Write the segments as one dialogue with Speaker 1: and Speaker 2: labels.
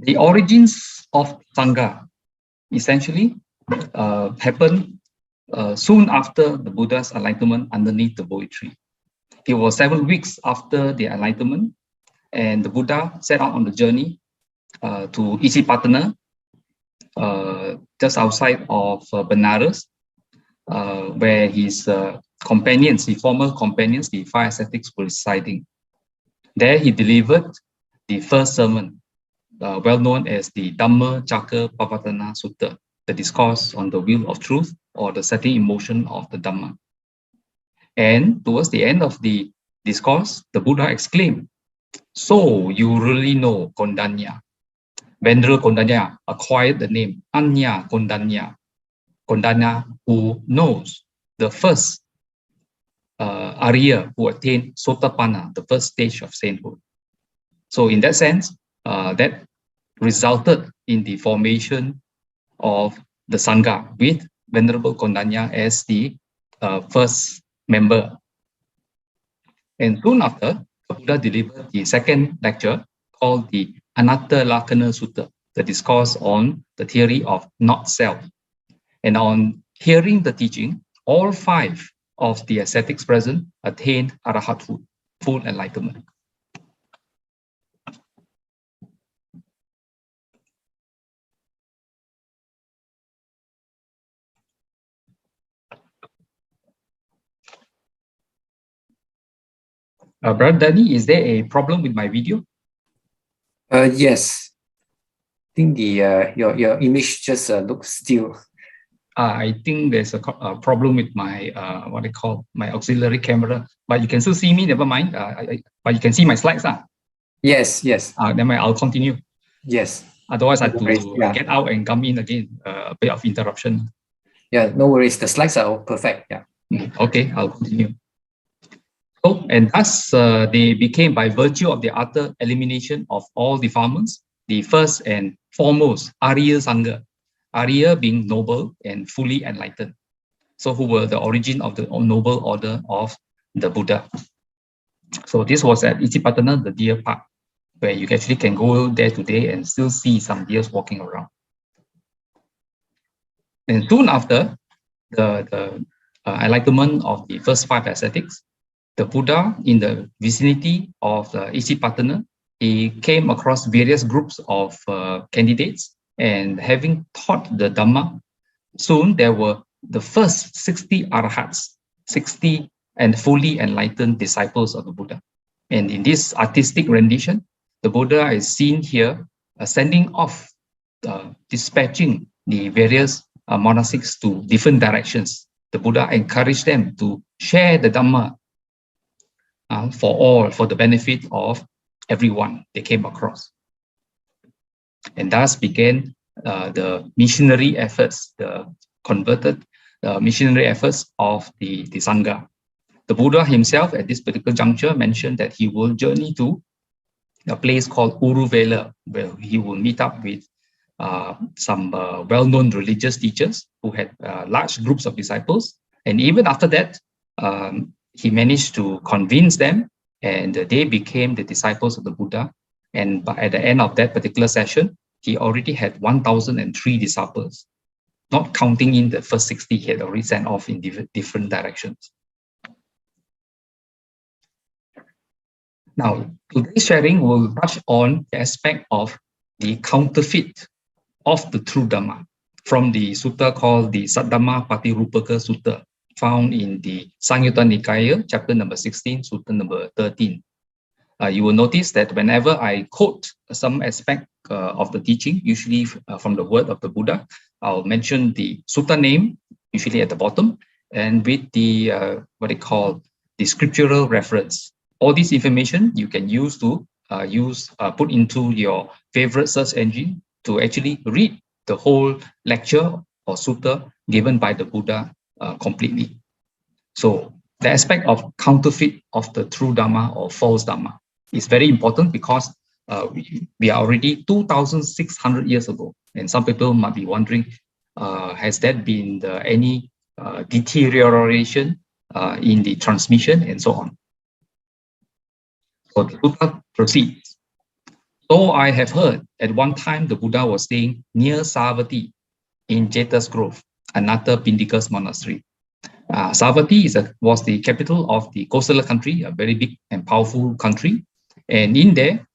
Speaker 1: The origins of Sangha essentially happened soon after the Buddha's enlightenment underneath the Bodhi tree. It was 7 weeks after the enlightenment, and the Buddha set out on the journey to Isipatana, just outside of Benares, where his companions, the former companions, the 5 ascetics, were residing. There he delivered the first sermon, well known as the Dhamma-inspired Sutta, the discourse on the wheel of truth, or the setting in motion of the Dhamma. And towards the end of the discourse, the Buddha exclaimed, "So you really know Kondanya." Venerable Kondanya acquired the name Anya Kondanya, Kondanya who knows, the first Arya who attained Sotapanna, the first stage of sainthood. So in that sense, that resulted in the formation of the Sangha with Venerable Kondanya as the first member. And soon after, the Buddha delivered the second lecture called the Anatta Lakkhana Sutta, the discourse on the theory of not self. And on hearing the teaching, all 5 of the ascetics present attained arahathood, full enlightenment. Brother Danny, is there a problem with my video?
Speaker 2: Yes. I think the your image just looks still.
Speaker 1: I think there's a problem with my what I call my auxiliary camera, but you can still see me. Never mind. But you can see my slides.
Speaker 2: Yes, yes.
Speaker 1: Then I'll continue.
Speaker 2: Yes.
Speaker 1: Otherwise, I have to get out and come in again. A bit of interruption.
Speaker 2: Yeah, no worries. The slides are all perfect. Yeah.
Speaker 1: Okay, I'll continue. So, and thus they became, by virtue of the utter elimination of all defilements, the first and foremost Arya Sangha. Arya being noble and fully enlightened. So who were the origin of the noble order of the Buddha. So this was at Isipatana, the deer park, where you actually can go there today and still see some deers walking around. And soon after the enlightenment of the first 5 ascetics, the Buddha, in the vicinity of Isipatana, he came across various groups of candidates, and having taught the Dhamma, soon there were the first 60 arahats, 60 and fully enlightened disciples of the Buddha. And in this artistic rendition, the Buddha is seen here sending off, dispatching the various monastics to different directions. The Buddha encouraged them to share the Dhamma for all, for the benefit of everyone they came across. And thus began the missionary efforts, the converted missionary efforts of the Sangha. The Buddha himself at this particular juncture mentioned that he will journey to a place called Uruvela, where he will meet up with some well-known religious teachers who had large groups of disciples. And even after that, he managed to convince them, and they became the disciples of the Buddha. And at the end of that particular session, he already had 1,003 disciples, not counting in the first 60 he had already sent off in different directions. Now, today's sharing will touch on the aspect of the counterfeit of the true Dhamma from the sutta called the Saddhamma Patirupaka Sutta, found in the Samyutta Nikaya, chapter number 16, sutta number 13. You will notice that whenever I quote some aspect of the teaching, usually from the word of the Buddha, I'll mention the sutta name, usually at the bottom, and with the what they call the scriptural reference. All this information you can use to put into your favorite search engine to actually read the whole lecture or sutta given by the Buddha completely. So the aspect of counterfeit of the true Dhamma or false Dhamma is very important, because we are already 2,600 years ago. And some people might be wondering, has there been any deterioration in the transmission and so on? So the Buddha proceeds. So I have heard at one time the Buddha was staying near Savatthi in Jeta's Grove, another Pindika's monastery. Savatthi was the capital of the Kosala country, a very big and powerful country. And in there,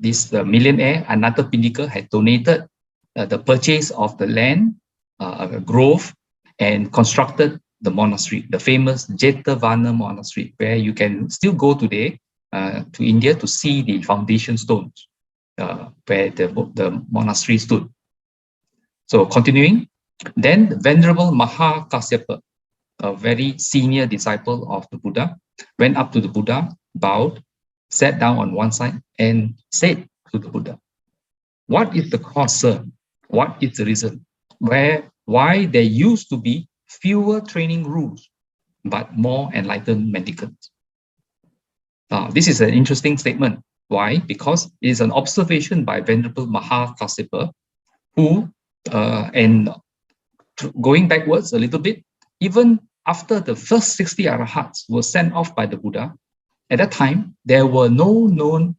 Speaker 1: this millionaire, Ananda Pindika, had donated the purchase of the land, a grove, and constructed the monastery, the famous Jetavana monastery, where you can still go today to India to see the foundation stones where the monastery stood. So continuing, then the Venerable Mahakasyapa, a very senior disciple of the Buddha, went up to the Buddha, bowed, sat down on one side, and said to the Buddha, "What is the cause, sir? What is the reason? Why there used to be fewer training rules, but more enlightened mendicants?" This is an interesting statement. Why? Because it is an observation by Venerable Mahakasyapa, who, and going backwards a little bit, even after the first 60 arahats were sent off by the Buddha, at that time, there were no known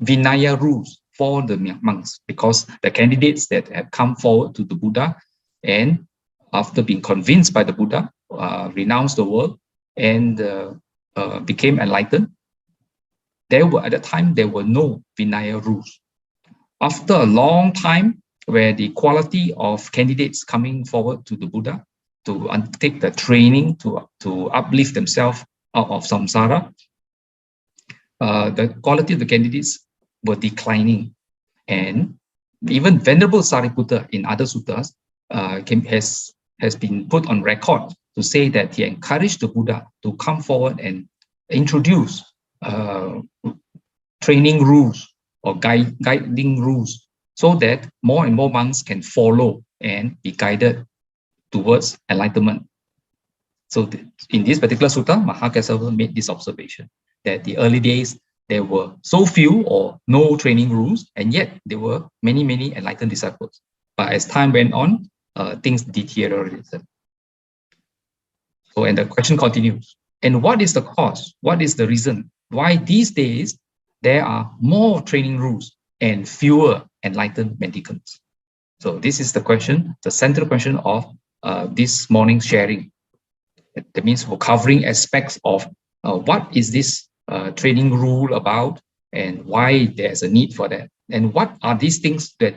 Speaker 1: Vinaya rules for the monks, because the candidates that had come forward to the Buddha and after being convinced by the Buddha, renounced the world and became enlightened. At that time, there were no Vinaya rules. After a long time, where the quality of candidates coming forward to the Buddha to undertake the training to uplift themselves out of samsara, the quality of the candidates were declining. And even Venerable Sariputta in other suttas has been put on record to say that he encouraged the Buddha to come forward and introduce training rules or guiding rules, so that more and more monks can follow and be guided towards enlightenment. So in this particular sutta, Mahakasyapa made this observation that the early days, there were so few or no training rules, and yet there were many, many enlightened disciples. But as time went on, things deteriorated. So, and the question continues. And what is the cause? What is the reason? Why these days there are more training rules and fewer enlightened mendicants? So this is the question, the central question of this morning's sharing. That means we're covering aspects of what is this training rule about, and why there's a need for that, and what are these things that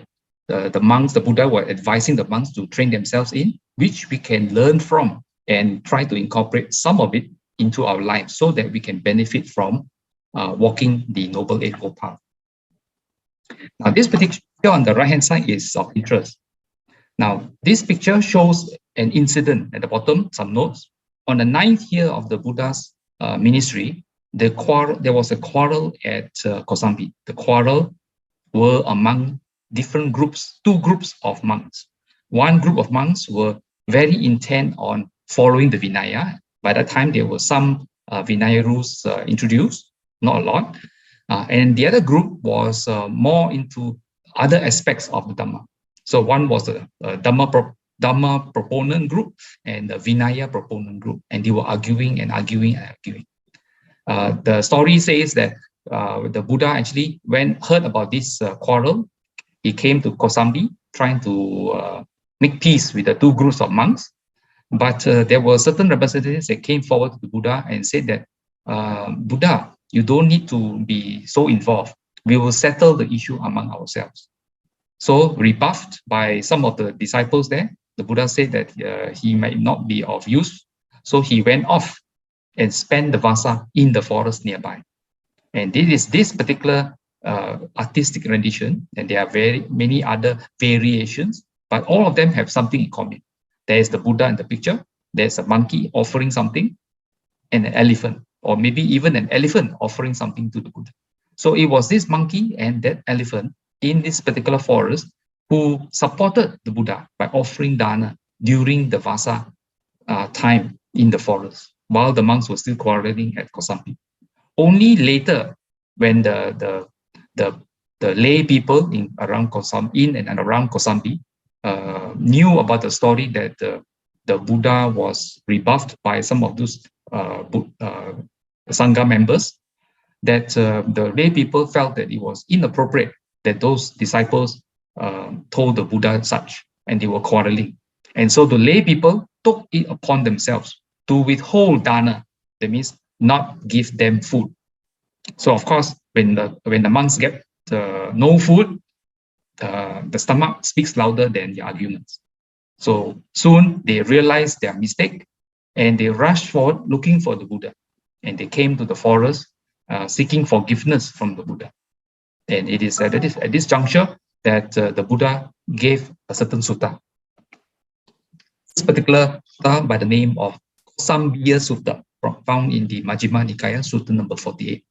Speaker 1: the monks, the Buddha were advising the monks to train themselves in, which we can learn from and try to incorporate some of it into our lives so that we can benefit from walking the Noble Eightfold Path. Now, this picture on the right-hand side is of interest. Now, this picture shows an incident at the bottom, some notes. On the 9th year of the Buddha's ministry, there was a quarrel at Kosambi. The quarrel were among different groups, two groups of monks. One group of monks were very intent on following the Vinaya. By that time, there were some Vinaya rules introduced, not a lot. And the other group was more into other aspects of the Dhamma. So one was the Dhamma proponent group and the Vinaya proponent group, and they were arguing and arguing and arguing. The story says that the Buddha actually, when heard about this quarrel, he came to Kosambi trying to make peace with the two groups of monks. But there were certain representatives that came forward to the Buddha and said that, Buddha, you don't need to be so involved. We will settle the issue among ourselves. So rebuffed by some of the disciples there, the Buddha said that he might not be of use. So he went off and spent the Vassa in the forest nearby. And this particular artistic rendition, and there are very many other variations, but all of them have something in common. There is the Buddha in the picture, there's a monkey offering something, and an elephant, or maybe even an elephant offering something to the Buddha. So it was this monkey and that elephant in this particular forest who supported the Buddha by offering dana during the Vassa time in the forest, while the monks were still quarreling at Kosambi. Only later, when the lay people in and around Kosambi knew about the story that the Buddha was rebuffed by some of those Sangha members, that the lay people felt that it was inappropriate that those disciples told the Buddha such, and they were quarreling. And so the lay people took it upon themselves to withhold dana, that means not give them food. So of course, when the monks get no food, the stomach speaks louder than the arguments. So soon they realized their mistake, and they rushed forward looking for the Buddha. And they came to the forest seeking forgiveness from the Buddha. And it is at this juncture that the Buddha gave a certain sutta. This particular sutta by the name of Sambiya Sutta, found in the Majjhima Nikaya, Sutta number 48.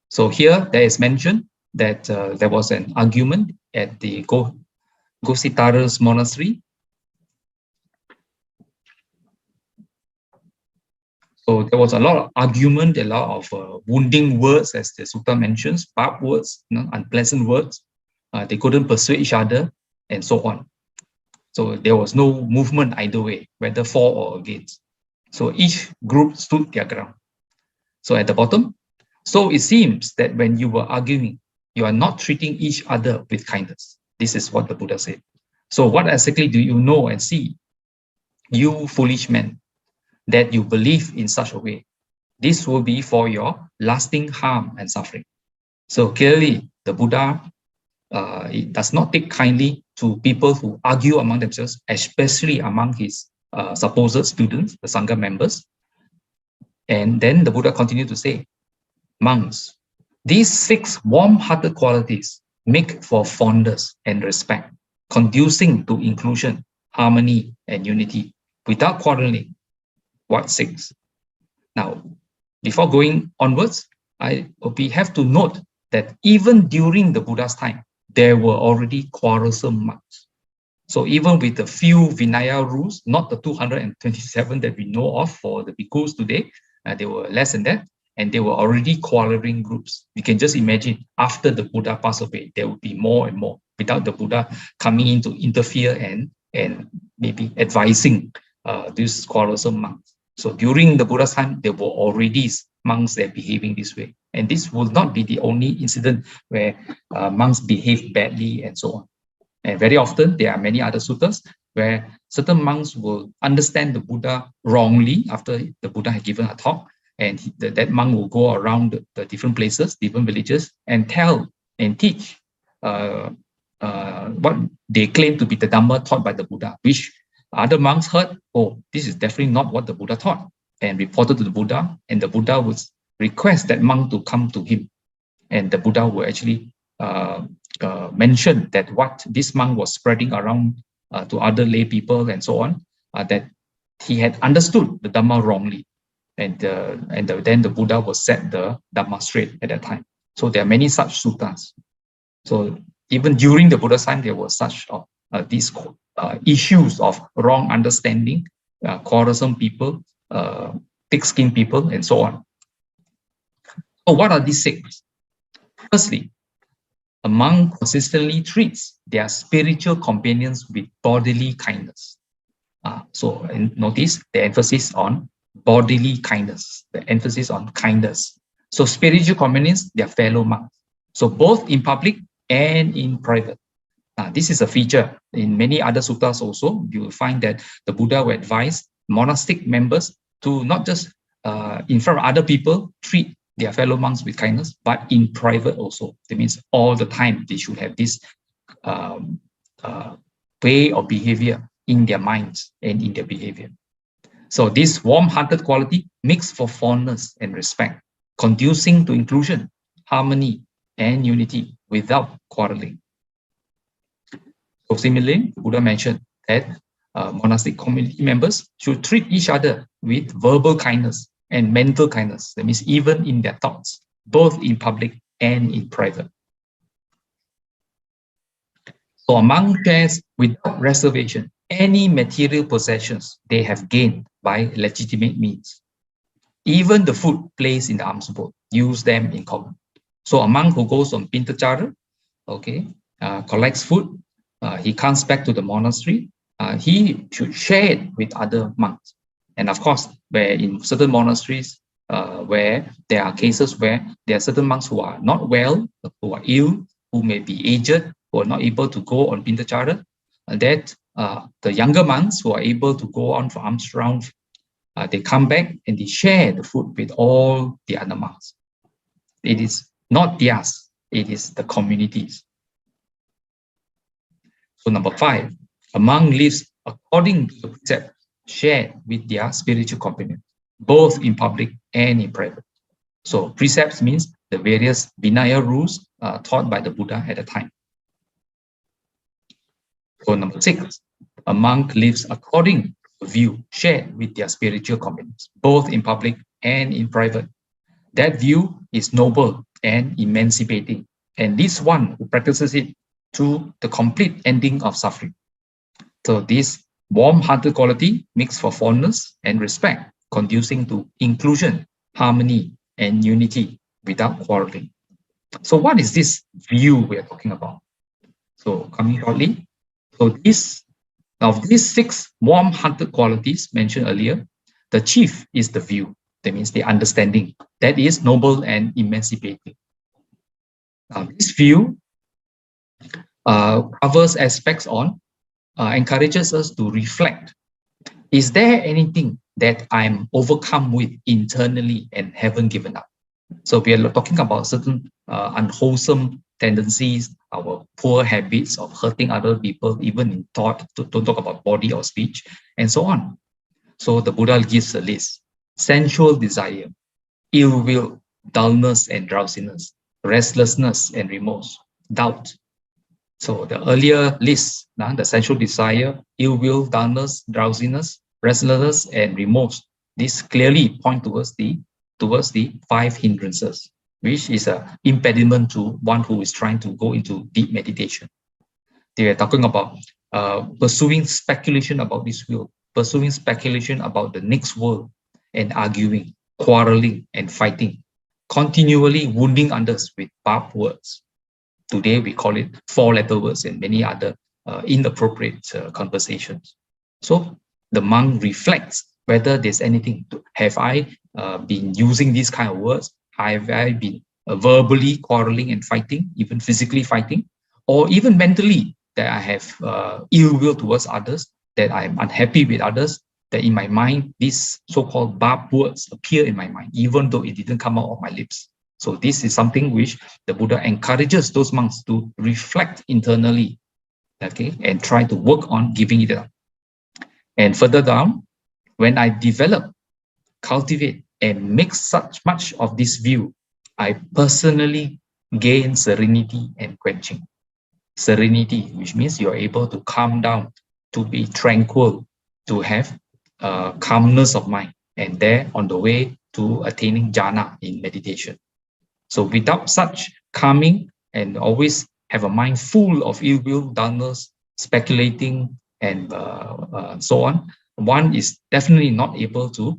Speaker 1: So here there is mentioned that there was an argument at the Gositara's monastery. So there was a lot of argument, a lot of wounding words, as the sutta mentions, bad words, unpleasant words. They couldn't persuade each other, and so on. So there was no movement either way, whether for or against. So each group stood their ground. So at the bottom, so it seems that when you were arguing, you are not treating each other with kindness. This is what the Buddha said. So what exactly do you know and see, you foolish men, that you believe in such a way? This will be for your lasting harm and suffering. So clearly, the Buddha it does not take kindly to people who argue among themselves, especially among his supposed students, the Sangha members. And then the Buddha continued to say, monks, these 6 warm-hearted qualities make for fondness and respect, conducing to inclusion, harmony, and unity, without quarreling. What 6? Now, before going onwards, we have to note that even during the Buddha's time, there were already quarrelsome monks. So even with the few Vinaya rules, not the 227 that we know of for the bhikkhus today, they were less than that, and they were already quarreling groups. You can just imagine after the Buddha passed away, there would be more and more without the Buddha coming in to interfere and maybe advising these quarrelsome monks. So during the Buddha's time, there were already monks that are behaving this way. And this will not be the only incident where monks behave badly and so on. And very often, there are many other suttas where certain monks will understand the Buddha wrongly after the Buddha had given a talk, and that monk will go around the different places, different villages, and tell and teach what they claim to be the Dhamma taught by the Buddha, which other monks heard, oh, this is definitely not what the Buddha taught, and reported to the Buddha, and the Buddha would request that monk to come to him. And the Buddha will actually mention that what this monk was spreading around to other lay people and so on, that he had understood the Dhamma wrongly. And then the Buddha will set the Dhamma straight at that time. So there are many such suttas. So even during the Buddha's time, there were such these issues of wrong understanding, quarrelsome people, thick-skinned people, and so on. So what are these 6? Firstly, a monk consistently treats their spiritual companions with bodily kindness. So notice the emphasis on bodily kindness, the emphasis on kindness. So spiritual companions, they are fellow monks. So both in public and in private. This is a feature in many other suttas also. You will find that the Buddha will advise monastic members to not just in front of other people treat their fellow monks with kindness, but in private also. That means all the time they should have this way of behavior in their minds and in their behavior. So this warm-hearted quality makes for fondness and respect, conducing to inclusion, harmony, and unity without quarreling. So similarly, Buddha mentioned that monastic community members should treat each other with verbal kindness and mental kindness. That means even in their thoughts, both in public and in private. So a monk shares without reservation any material possessions they have gained by legitimate means. Even the food placed in the alms bowl, use them in common. So a monk who goes on Pintacara, collects food, he comes back to the monastery, he should share it with other monks. And of course, where in certain monasteries, where there are cases where there are certain monks who are not well, who are ill, who may be aged, who are not able to go on Pindachara, that the younger monks who are able to go on for alms round, they come back and they share the food with all the other monks. It is not theirs, it is the community's. So number 5, a monk lives according to the precept shared with their spiritual companions, both in public and in private. So precepts means the various Vinaya rules taught by the Buddha at the time. So number 6, a monk lives according to the view shared with their spiritual companions, both in public and in private. That view is noble and emancipating, and this one who practices it to the complete ending of suffering. So this warm-hearted quality makes for fondness and respect, conducing to inclusion, harmony, and unity without quarreling. So what is this view we are talking about? So coming shortly, so of these 6 warm-hearted qualities mentioned earlier, the chief is the view. That means the understanding. That is noble and emancipating. This view covers aspects on, encourages us to reflect. Is there anything that I'm overcome with internally and haven't given up? So we are talking about certain unwholesome tendencies, our poor habits of hurting other people, even in thought, don't talk about body or speech, and so on. So the Buddha gives a list: sensual desire, ill will, dullness and drowsiness, restlessness and remorse, doubt. So the earlier list, the sensual desire, ill will, dullness, drowsiness, restlessness, and remorse, this clearly point towards the 5 hindrances, which is an impediment to one who is trying to go into deep meditation. They are talking about pursuing speculation about this will, pursuing speculation about the next world, and arguing, quarreling, and fighting, continually wounding others with barbed words. Today we call it 4-letter words and many other inappropriate conversations. So the monk reflects whether there's anything. Have I been using these kind of words? Have I been verbally quarreling and fighting, even physically fighting, or even mentally that I have ill will towards others, that I'm unhappy with others, that in my mind, these so-called barbed words appear in my mind, even though it didn't come out of my lips. So this is something which the Buddha encourages those monks to reflect internally, okay, and try to work on giving it up. And further down, when I develop, cultivate, and make such much of this view, I personally gain serenity and quenching. Serenity, which means you're able to calm down, to be tranquil, to have calmness of mind, and there on the way to attaining jhana in meditation. So without such calming and always have a mind full of ill will, dullness, speculating, and so on, one is definitely not able to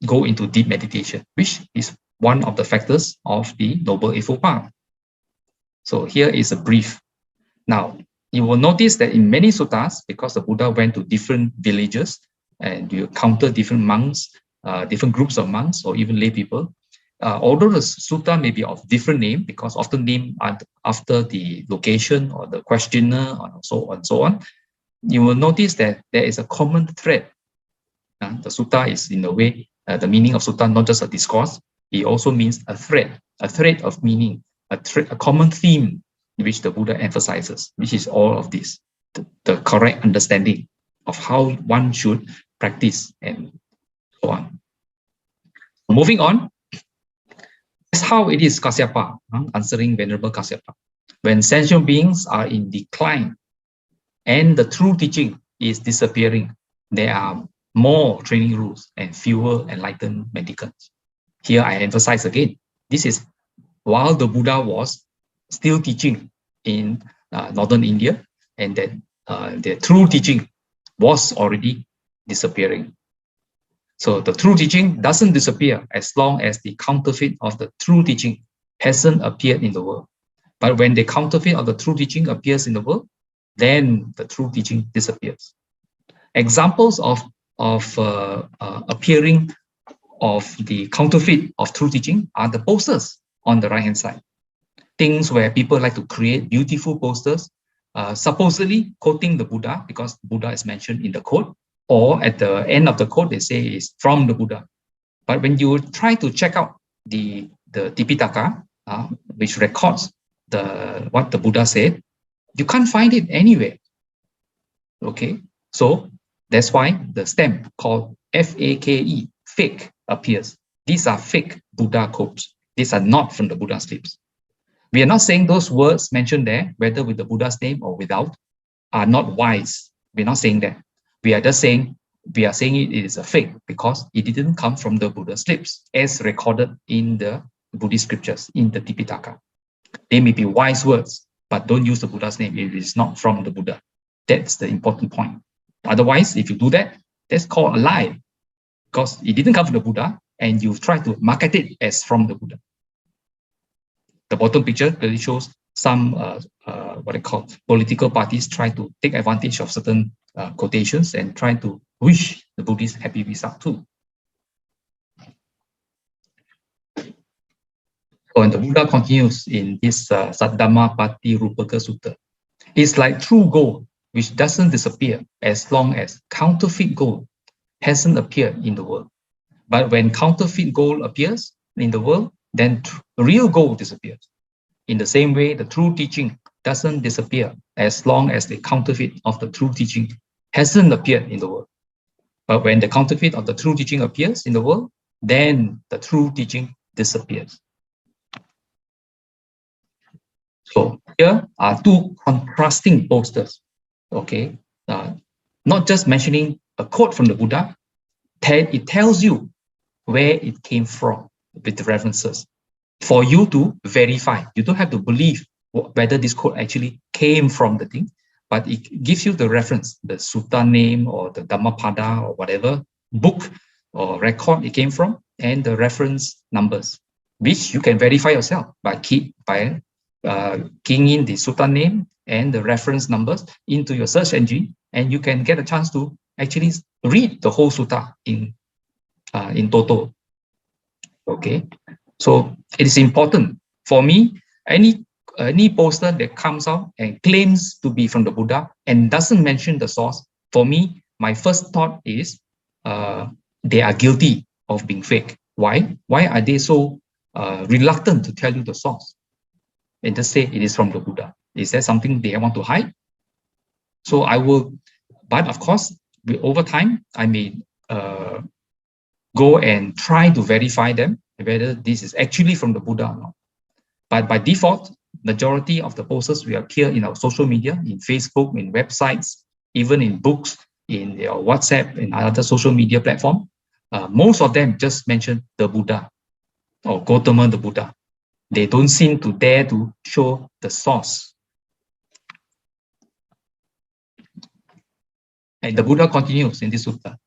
Speaker 1: go into deep meditation, which is one of the factors of the Noble Eightfold Path. So here is a brief. Now, you will notice that in many suttas, because the Buddha went to different villages and you encounter different monks, different groups of monks, or even lay people, although the sutta may be of different name, because often named after the location or the questioner or so on and so on, you will notice that there is a common thread. The sutta is, in a way, the meaning of sutta, not just a discourse. It also means a thread of meaning, a common theme which the Buddha emphasizes, which is all of this, the correct understanding of how one should practice and so on. Moving on, that's how it is, Kasyapa, answering Venerable Kasyapa. When sentient beings are in decline and the true teaching is disappearing, there are more training rules and fewer enlightened mendicants. Here I emphasize again, this is while the Buddha was still teaching in northern India, and that the true teaching was already disappearing. So the true teaching doesn't disappear as long as the counterfeit of the true teaching hasn't appeared in the world. But when the counterfeit of the true teaching appears in the world, then the true teaching disappears. Examples of appearing of the counterfeit of true teaching are the posters on the right-hand side. Things where people like to create beautiful posters, supposedly quoting the Buddha, because Buddha is mentioned in the quote, or at the end of the quote, they say it's from the Buddha. But when you try to check out the Tipitaka, which records what the Buddha said, you can't find it anywhere. Okay, so that's why the stamp called FAKE, fake, appears. These are fake Buddha quotes. These are not from the Buddha's lips. We are not saying those words mentioned there, whether with the Buddha's name or without, are not wise. We're not saying that. We are just saying, we are saying it is a fake because it didn't come from the Buddha's lips, as recorded in the Buddhist scriptures, in the Tipitaka. They may be wise words, but don't use the Buddha's name if it is not from the Buddha. That's the important point. Otherwise, if you do that, that's called a lie, because it didn't come from the Buddha, and you try to market it as from the Buddha. The bottom picture clearly shows some what they call political parties try to take advantage of certain quotations and try to wish the Buddhists happy result too. So, and the Buddha continues in this Saddhamma Pati Rupaka Sutta. It's like true gold, which doesn't disappear as long as counterfeit gold hasn't appeared in the world. But when counterfeit gold appears in the world, then real gold disappears. In the same way, the true teaching doesn't disappear as long as the counterfeit of the true teaching hasn't appeared in the world. But when the counterfeit of the true teaching appears in the world, then the true teaching disappears. So here are two contrasting posters. Okay, not just mentioning a quote from the Buddha, it tells you where it came from with the references for you to verify. You don't have to believe whether this quote actually came from the thing, but it gives you the reference, the sutta name or the Dhammapada or whatever book or record it came from, and the reference numbers, which you can verify yourself by keying in the sutta name and the reference numbers into your search engine, and you can get a chance to actually read the whole sutta in total. Okay, so it is important for me. Any poster that comes out and claims to be from the Buddha and doesn't mention the source, for me, my first thought is they are guilty of being fake. Why? Why are they so reluctant to tell you the source and just say it is from the Buddha? Is that something they want to hide? So I will, but of course, over time, I may go and try to verify them, whether this is actually from the Buddha or not. But by default, majority of the posters will appear in our social media, in Facebook, in websites, even in books, in your WhatsApp, and other social media platform. Most of them just mention the Buddha or Gautama the Buddha. They don't seem to dare to show the source. And the Buddha continues in this sutta.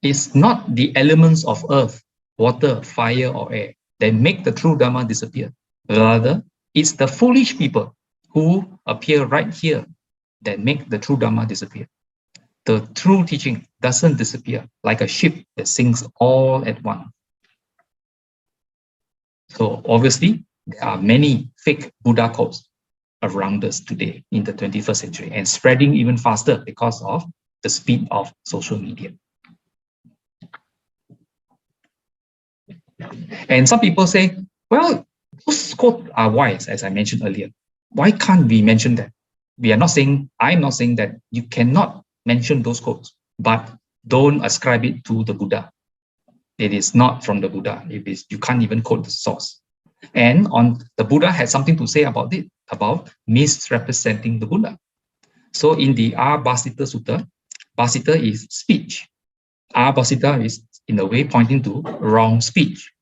Speaker 1: It's not the elements of earth, water, fire, or air that make the true Dhamma disappear. Rather, it's the foolish people who appear right here that make the true Dhamma disappear. The true teaching doesn't disappear like a ship that sinks all at once. So obviously, there are many fake Buddha quotes around us today in the 21st century and spreading even faster because of the speed of social media. And some people say, well, those quotes are wise, as I mentioned earlier. Why can't we mention that? I'm not saying that you cannot mention those quotes, but don't ascribe it to the Buddha. It is not from the Buddha. You can't even quote the source. And the Buddha had something to say about it, about misrepresenting the Buddha. So in the Abhasita Sutta, Bhasita is speech. Abhasita is in a way pointing to wrong speech.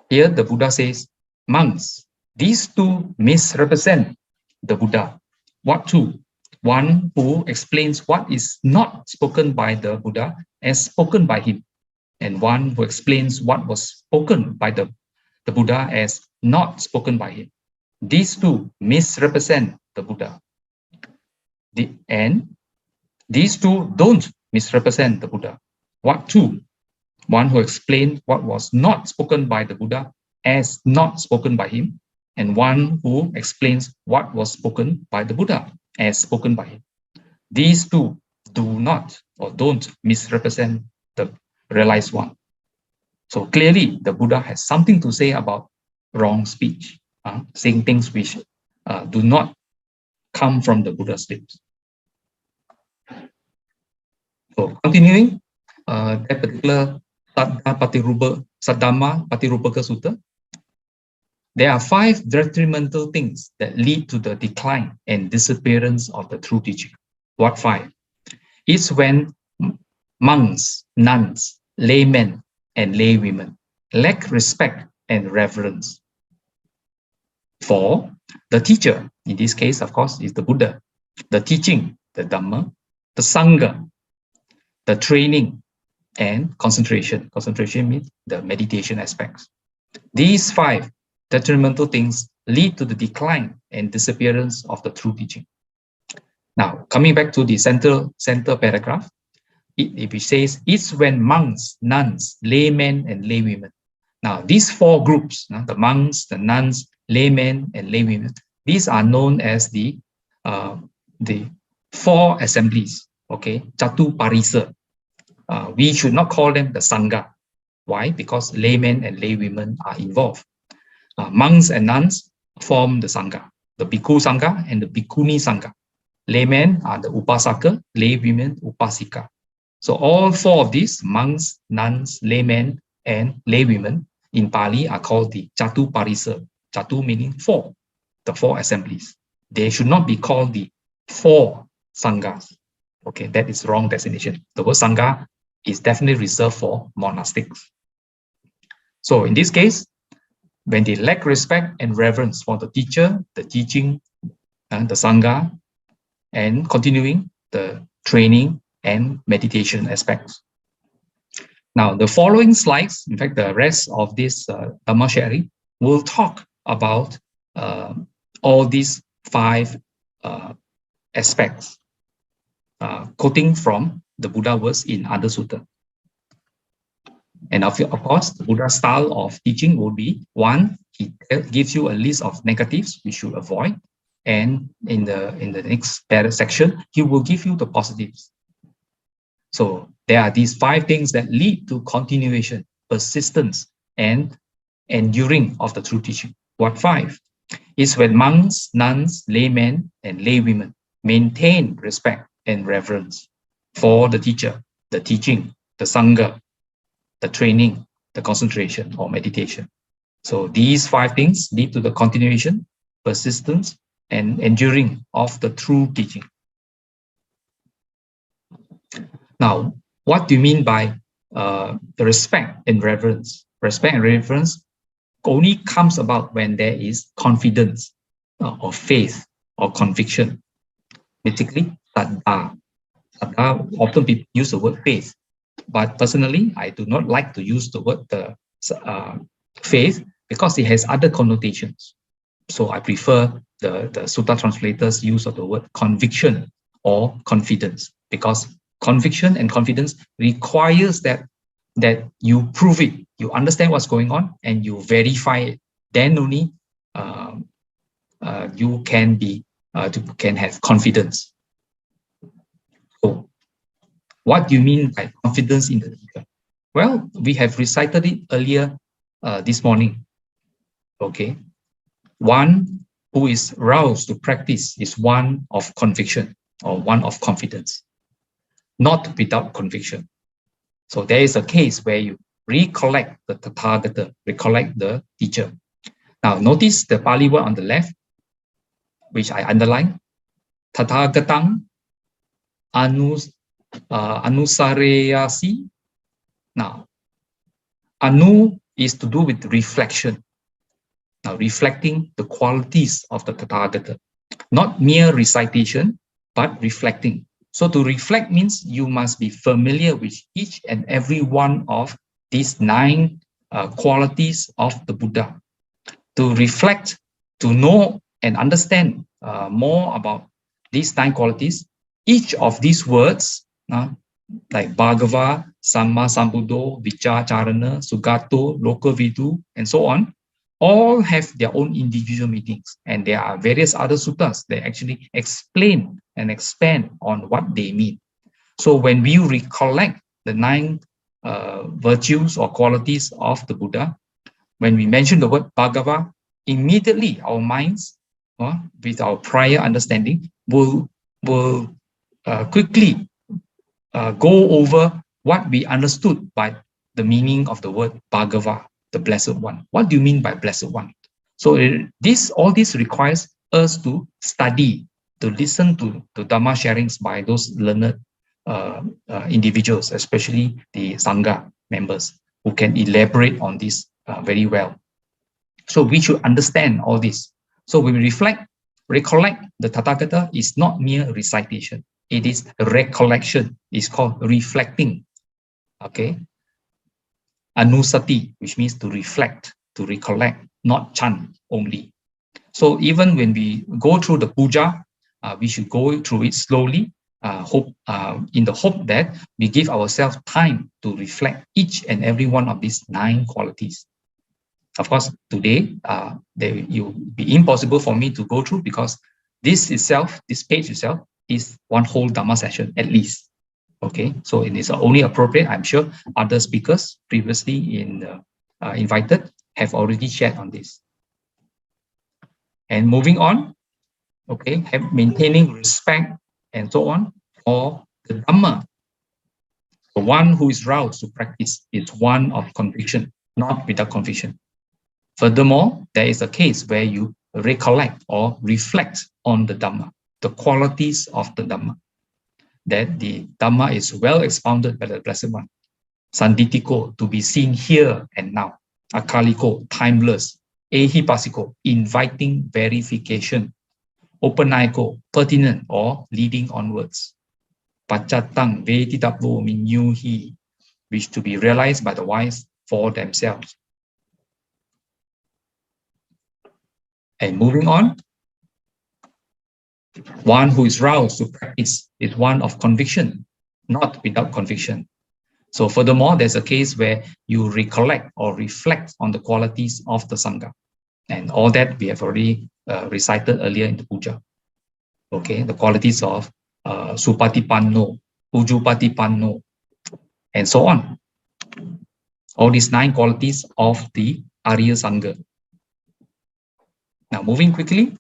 Speaker 1: Here the Buddha says, monks, these two misrepresent the Buddha. What two? One who explains what is not spoken by the Buddha as spoken by him, and one who explains what was spoken by the Buddha as not spoken by him. These two misrepresent the Buddha. And these two don't misrepresent the Buddha. What two? one who explained what was not spoken by the Buddha as not spoken by him, and one who explains what was spoken by the Buddha as spoken by him. These two do not or don't misrepresent the realized one. So clearly, the Buddha has something to say about wrong speech, saying things which do not come from the Buddha's lips. So continuing, that particular Saddhamma Patirupaka Sutta, there are 5 detrimental things that lead to the decline and disappearance of the true teaching. What 5? It's when monks, nuns, laymen, and laywomen lack respect and reverence for the teacher. In this case, of course, is the Buddha, the teaching, the Dhamma, the Sangha, the training, and concentration. Concentration means the meditation aspects. These 5 detrimental things lead to the decline and disappearance of the true teaching. Now, coming back to the center paragraph, it says, it's when monks, nuns, laymen, and laywomen. Now, these 4 groups, the monks, the nuns, laymen, and laywomen, these are known as the 4 assemblies, okay, Jatu Parisa. We should not call them the Sangha. Why? Because laymen and laywomen are involved. Monks and nuns form the Sangha, the Bhikkhu Sangha and the Bhikkhuni Sangha. Laymen are the Upasaka, laywomen, Upasika. So all 4 of these, monks, nuns, laymen, and laywomen, in Pali are called the Jatu Parisa. Jatu meaning 4, the 4 assemblies. They should not be called the 4 Sanghas. Okay, that is wrong designation. The word Sangha is definitely reserved for monastics. So in this case, when they lack respect and reverence for the teacher, the teaching, and the Sangha, and continuing the training and meditation aspects. Now, the following slides, in fact, the rest of this Dhamma sharing, will talk about all these 5 aspects, quoting from the Buddha words in other sutta. And of course, the Buddha's style of teaching will be, 1, he gives you a list of negatives we should avoid, and in the next section, he will give you the positives. So there are these 5 things that lead to continuation, persistence, and enduring of the true teaching. What 5? Is when monks, nuns, laymen, and laywomen maintain respect and reverence for the teacher, the teaching, the Sangha, the training, the concentration or meditation. So these 5 things lead to the continuation, persistence, and enduring of the true teaching. Now, what do you mean by the respect and reverence? Respect and reverence only comes about when there is confidence or faith or conviction. Basically, saddha. Saddha, often people use the word faith, but personally, I do not like to use the word faith because it has other connotations. So I prefer the sutta translators' use of the word conviction or confidence, because conviction and confidence requires that you prove it, you understand what's going on, and you verify it. Then only you can have confidence. So, what do you mean by confidence in the teacher? Well, we have recited it earlier this morning. Okay, one who is roused to practice is one of conviction or one of confidence, not without conviction. So there is a case where you recollect the Tathagata, recollect the teacher. Now notice the Pali word on the left, which I underline, Tathagatang Anusareyasi. Now, Anu is to do with reflection. Now, reflecting the qualities of the Tathagata, not mere recitation, but reflecting. So to reflect means you must be familiar with each and every one of these 9 qualities of the Buddha. To reflect, to know and understand more about these 9 qualities, each of these words like Bhagava, Samma Sambuddho, Vicharana, Sugato, Lokavidu, and so on, all have their own individual meanings. And there are various other suttas that actually explain and expand on what they mean. So when we recollect the 9 virtues or qualities of the Buddha, when we mention the word Bhagava, immediately our minds, with our prior understanding, will quickly go over what we understood by the meaning of the word Bhagava, the Blessed One. What do you mean by Blessed One? So all this requires us to study, to listen to Dhamma sharings by those learned individuals, especially the Sangha members, who can elaborate on this very well. So we should understand all this. So when we recollect the Tathagata is not mere recitation. It is recollection. It's called reflecting. Okay. Anusati, which means to reflect, to recollect, not chant only. So even when we go through the puja, we should go through it slowly, in the hope that we give ourselves time to reflect each and every one of these 9 qualities. Of course, today, it will be impossible for me to go through, because this page itself is one whole Dhamma session at least. Okay, so it is only appropriate. I'm sure other speakers previously invited have already shared on this. And moving on, okay, maintaining respect and so on for the Dhamma. The one who is roused to practice is one of conviction, not without conviction. Furthermore, there is a case where you recollect or reflect on the Dhamma, the qualities of the Dhamma, that the Dhamma is well expounded by the Blessed One. Sanditiko, to be seen here and now. Akaliko, timeless. Ehipasiko, inviting verification. Openaiko, pertinent or leading onwards. Pachatang, veditaplo minyuhi, which to be realized by the wise for themselves. And moving on, one who is roused to practice is one of conviction, not without conviction. So furthermore, there's a case where you recollect or reflect on the qualities of the Sangha. And all that we have already recited earlier in the puja. Okay, the qualities of Supatipanno, Ujupatipanno, and so on. All these 9 qualities of the Arya Sangha. Now, moving quickly.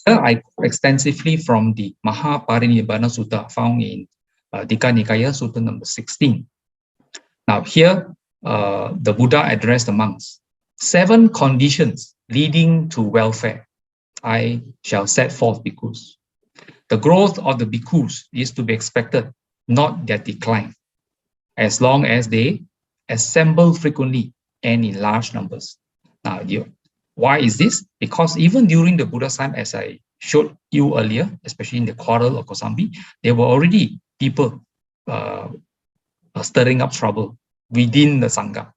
Speaker 1: Here I quote extensively from the Mahaparinibbana Sutta found in Dika Nikaya, Sutta number 16. Now, here the Buddha addressed the monks. 7 conditions leading to welfare I shall set forth bhikkhus. The growth of the bhikkhus is to be expected, not their decline, as long as they assemble frequently and in large numbers. Now, why is this? Because even during the Buddha's time, as I showed you earlier, especially in the quarrel of Kosambi, there were already people stirring up trouble within the Sangha.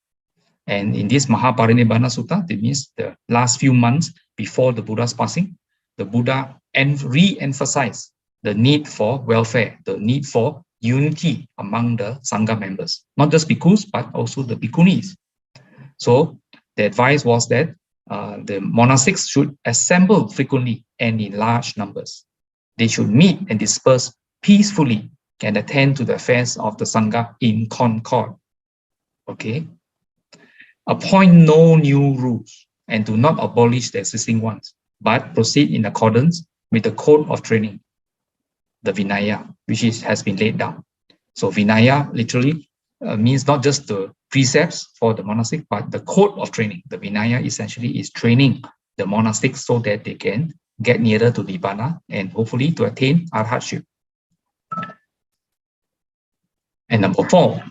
Speaker 1: And in this Mahaparinibbana Sutta, that means the last few months before the Buddha's passing, the Buddha re-emphasized the need for welfare, the need for unity among the Sangha members, not just bhikkhus, but also the bhikkhunis. So the advice was that the monastics should assemble frequently and in large numbers. They should meet and disperse peacefully and attend to the affairs of the Sangha in concord. Okay. Appoint no new rules and do not abolish the existing ones, but proceed in accordance with the code of training, the Vinaya, which has been laid down. So Vinaya literally means not just the precepts for the monastic, but the code of training. The Vinaya essentially is training the monastics so that they can get nearer to Nibbana and hopefully to attain arhatship. And number 4,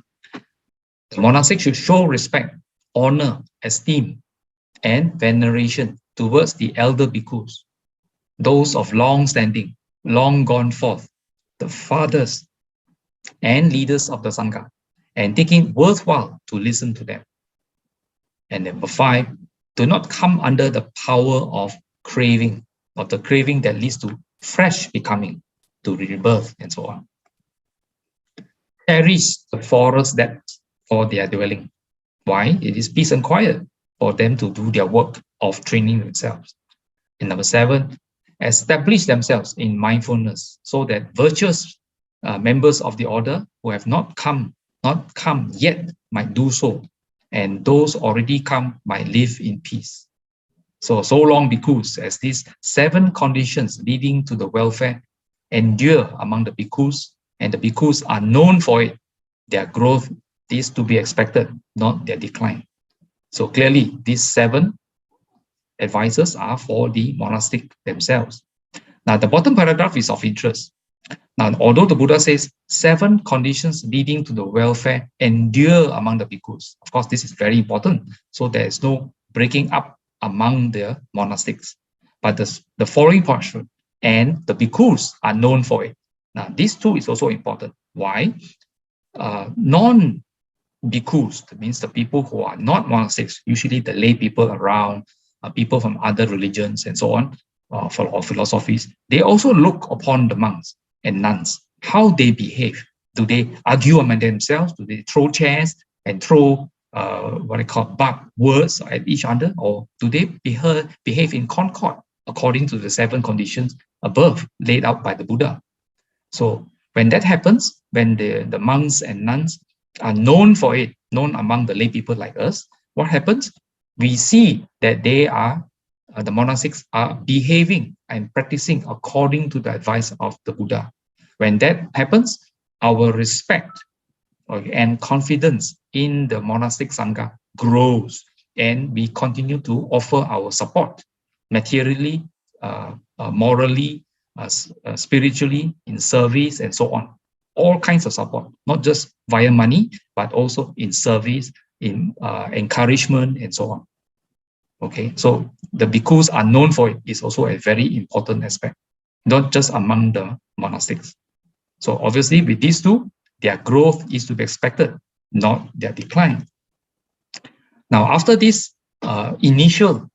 Speaker 1: the monastic should show respect, honor, esteem, and veneration towards the elder bhikkhus, those of long standing, long gone forth, the fathers and leaders of the Sangha, and taking it worthwhile to listen to them. And number 5, do not come under the power of craving, of the craving that leads to fresh becoming, to rebirth, and so on. Cherish the forest depths for their dwelling. Why? It is peace and quiet for them to do their work of training themselves. And number 7, establish themselves in mindfulness so that virtuous members of the order who have not come yet might do so, and those already come might live in peace. So long bhikkhus, as these 7 conditions leading to the welfare endure among the bhikkhus, and the bhikkhus are known for it, their growth is to be expected, not their decline. So clearly, these 7 advices are for the monastic themselves. Now, the bottom paragraph is of interest. Now, although the Buddha says 7 conditions leading to the welfare endure among the bhikkhus, of course, this is very important. So there is no breaking up among the monastics. But the following portion, and the bhikkhus are known for it. Now, this too is also important. Why? Non-bhikkhus, that means the people who are not monastics, usually the lay people around, people from other religions and so on, or philosophies, they also look upon the monks and nuns, how they behave. Do they argue among themselves? Do they throw chairs and throw what I call bad words at each other? Or do they behave in concord according to the 7 conditions above laid out by the Buddha? So when that happens, when the monks and nuns are known for it, known among the lay people like us, what happens? We see that they are, the monastics are behaving and practicing according to the advice of the Buddha. When that happens, our respect and confidence in the monastic Sangha grows, and we continue to offer our support materially, morally, spiritually, in service, and so on. All kinds of support, not just via money, but also in service, in encouragement, and so on. Okay, so the bhikkhus are known for it is also a very important aspect, not just among the monastics. So obviously with these 2, their growth is to be expected, not their decline. Now, after this initial,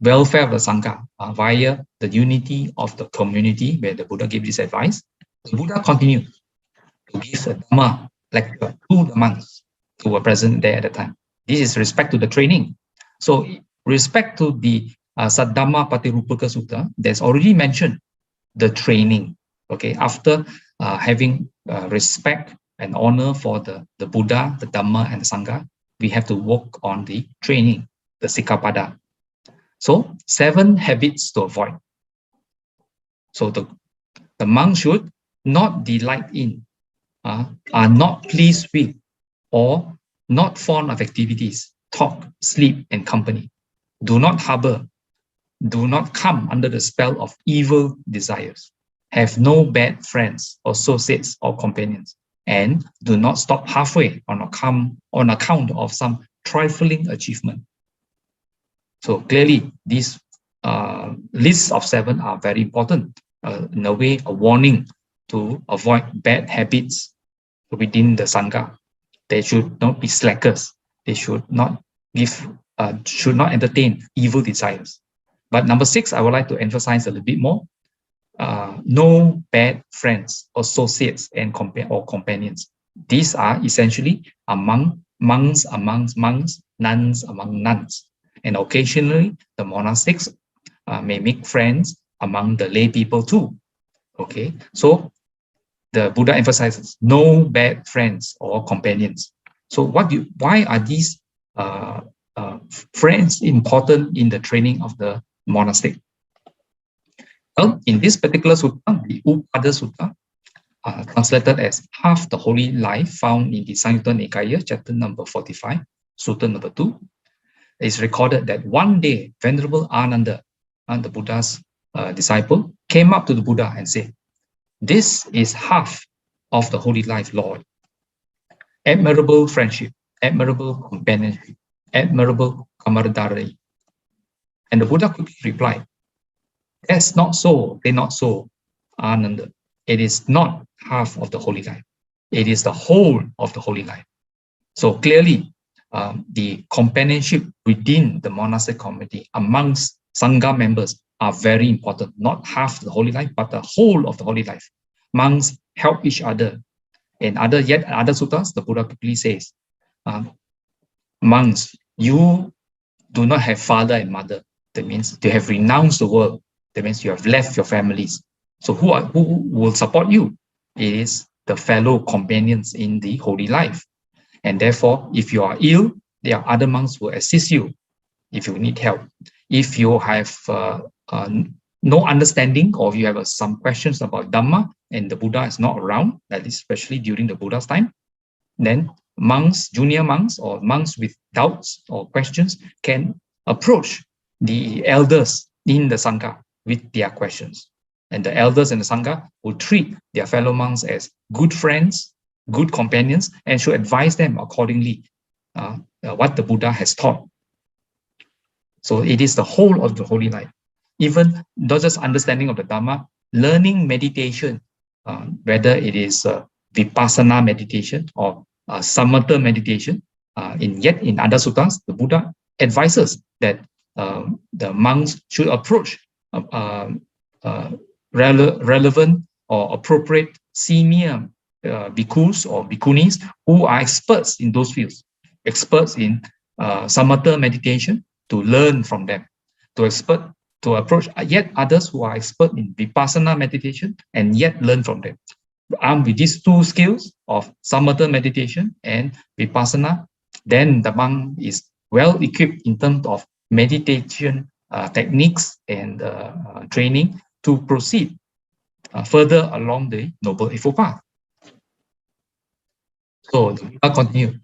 Speaker 1: welfare of the Sangha via the unity of the community, where the Buddha gave this advice, the Buddha continued to give a Dhamma lecture to the monks who were present there at the time. This is respect to the training. So respect to the Saddhamma Patirupaka Sutta, there's already mentioned the training. Okay, after having respect and honor for the Buddha, the Dhamma, and the Sangha, we have to work on the training, the Sikkhapada. So 7 habits to avoid. So the monk should not delight in, are not pleased with, or not fond of activities, talk, sleep, and company. Do not harbor. Do not come under the spell of evil desires. Have no bad friends, associates, or companions. And do not stop halfway on account of some trifling achievement. So clearly, these lists of 7 are very important. In a way, a warning to avoid bad habits within the Sangha. They should not be slackers. They should not entertain evil desires. But number 6, I would like to emphasize a little bit more. No bad friends, associates, and companions. These are essentially among monks amongst monks, nuns among nuns. And occasionally, the monastics may make friends among the lay people too. Okay, so the Buddha emphasizes no bad friends or companions. So why are these friends important in the training of the monastic? Well, in this particular sutta, the Upada Sutta, translated as half the holy life, found in the Samyutta Nikaya, chapter number 45, sutta number 2, it's recorded that one day, Venerable Ananda, the Buddha's disciple, came up to the Buddha and said, "This is half of the holy life, Lord. Admirable friendship, admirable companionship, admirable camaraderie." And the Buddha quickly replied, "That's not so, they're not so, Ananda. It is not half of the holy life. It is the whole of the holy life." So clearly, the companionship within the monastic community amongst Sangha members are very important. Not half the holy life, but the whole of the holy life. Monks help each other. And other suttas, the Buddha clearly says, monks, you do not have father and mother. That means you have renounced the world. That means you have left your families. So who will support you? It is the fellow companions in the holy life. And therefore, if you are ill, there are other monks who will assist you if you need help. If you have no understanding, or you have some questions about Dhamma and the Buddha is not around, that is especially during the Buddha's time, then monks, junior monks, or monks with doubts or questions can approach the elders in the Sangha with their questions. And the elders in the Sangha will treat their fellow monks as good friends, good companions, and should advise them accordingly what the Buddha has taught. So it is the whole of the holy life. Even not just understanding of the Dhamma, learning meditation, whether it is Vipassana meditation or Samatha meditation, in other suttas, the Buddha advises that the monks should approach relevant or appropriate senior bhikkhus or bhikkhunis who are experts in those fields, experts in Samatha meditation, to learn from them, to approach yet others who are expert in Vipassana meditation and yet learn from them. Armed with these two skills of Samatha meditation and Vipassana, then the monk is well equipped in terms of meditation techniques and training to proceed further along the Noble Eightfold Path. So the Buddha continues,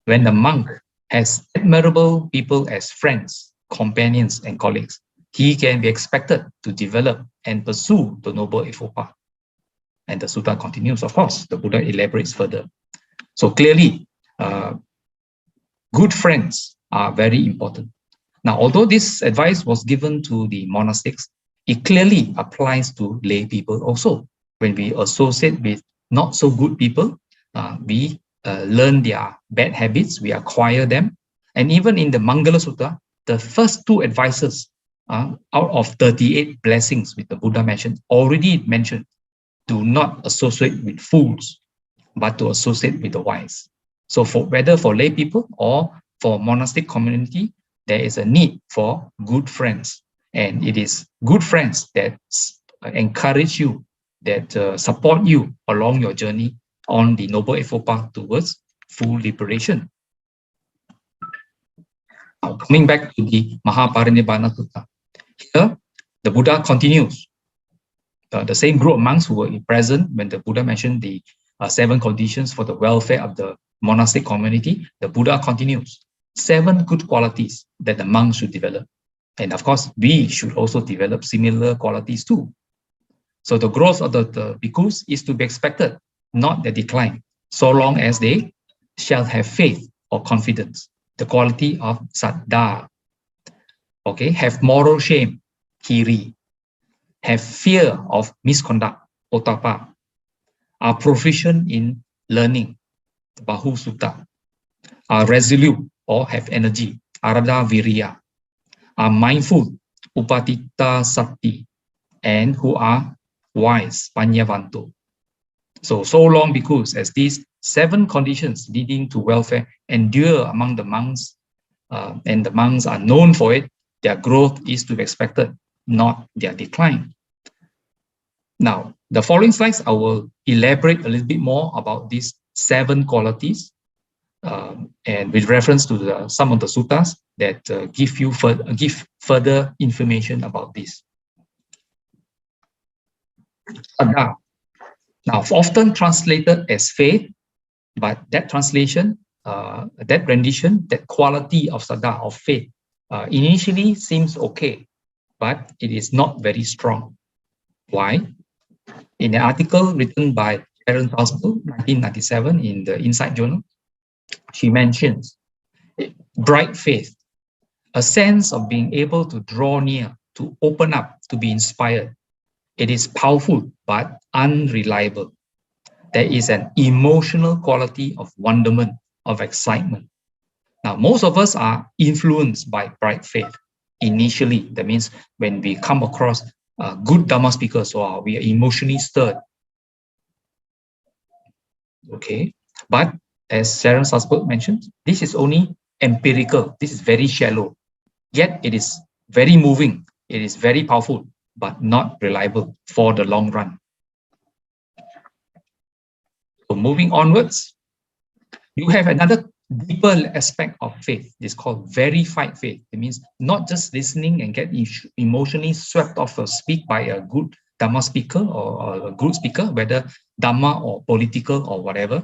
Speaker 1: when the monk has admirable people as friends, companions, and colleagues, he can be expected to develop and pursue the Noble Eightfold Path. And the sutta continues, of course, the Buddha elaborates further. So clearly, good friends are very important. Now, although this advice was given to the monastics, it clearly applies to lay people also. When we associate with not so good people, we learn their bad habits, we acquire them. And even in the Mangala Sutta, the first two advices out of 38 blessings which the Buddha already mentioned, do not associate with fools, but to associate with the wise. So whether for lay people or for monastic community, there is a need for good friends. And it is good friends that encourage you, that support you along your journey on the Noble Eightfold Path towards full liberation. Now, coming back to the Mahaparinibbana Sutta, here the Buddha continues. The same group of monks who were present when the Buddha mentioned the 7 conditions for the welfare of the monastic community, the Buddha continues 7 good qualities that the monks should develop. And of course, we should also develop similar qualities too. So the growth of the bhikkhus is to be expected, not the decline, so long as they shall have faith or confidence, the quality of saddha, okay, have moral shame, hiri, have fear of misconduct, ottappa, are proficient in learning, bahu sutta, are resolute or have energy, arada virya, are mindful, upatita sati, and who are wise, panyavanto. So long because as these 7 conditions leading to welfare endure among the monks, and the monks are known for it, their growth is to be expected, not their decline. Now, the following slides, I will elaborate a little bit more about these 7 qualities, and with reference to some of the suttas that give further information about this. Saddha. Now, often translated as faith, but that translation, that rendition, that quality of saddha, of faith, initially seems okay, but it is not very strong. Why? In an article written by Karen Hospital, 1997, in the Insight Journal, she mentions bright faith, a sense of being able to draw near, to open up, to be inspired. It is powerful but unreliable. There is an emotional quality of wonderment, of excitement. Now, most of us are influenced by bright faith. initially. That means when we come across good Dhamma speakers, or we are emotionally stirred. Okay, but as Sharon Salzberg mentioned, this is only empirical. This is very shallow. Yet it is very moving. It is very powerful, but not reliable for the long run. So moving onwards, you have another deeper aspect of faith. It's called verified faith. It means not just listening and get emotionally swept off or speak by a good Dhamma speaker or a good speaker, whether Dhamma or political or whatever.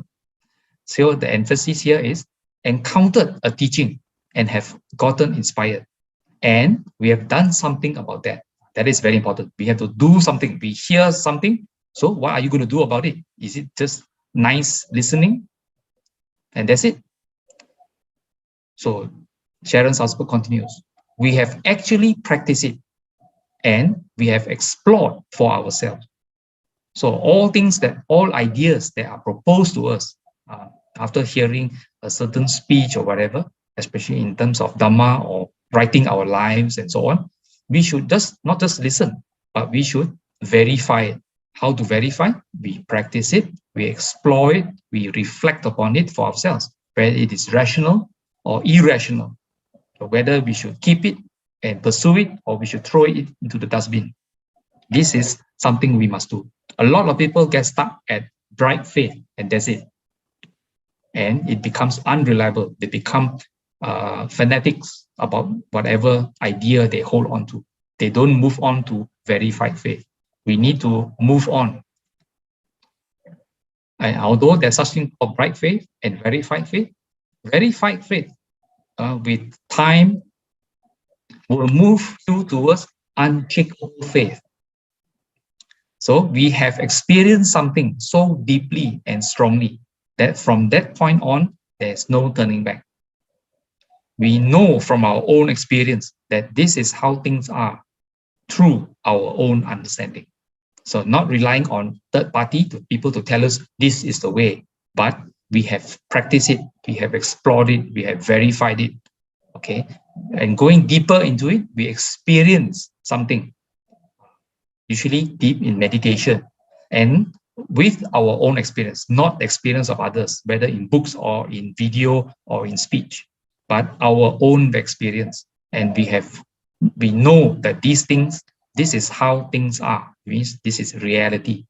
Speaker 1: So the emphasis here is encountered a teaching and have gotten inspired. And we have done something about that. That is very important. We have to do something. We hear something. So what are you going to do about it? Is it just nice listening? And that's it. So Sharon Salzberg continues. We have actually practiced it and we have explored for ourselves. So all ideas that are proposed to us after hearing a certain speech or whatever, especially in terms of Dhamma or writing our lives and so on, we should not just listen, but we should verify it. How to verify? We practice it, we explore it, we reflect upon it for ourselves, whether it is rational or irrational, or whether we should keep it and pursue it, or we should throw it into the dustbin. This is something we must do. A lot of people get stuck at bright faith, and that's it. And it becomes unreliable. They become fanatics about whatever idea they hold on to. They don't move on to verified faith. We need to move on. And although there's such thing called bright faith and verified faith with time will move you towards unshakable faith. So we have experienced something so deeply and strongly that from that point on, there's no turning back. We know from our own experience that this is how things are through our own understanding. So not relying on third party people to tell us this is the way, but we have practiced it, we have explored it, we have verified it, okay? And going deeper into it, we experience something, usually deep in meditation, and with our own experience, not the experience of others, whether in books or in video or in speech, but our own experience. And we know that this is how things are. It means this is reality.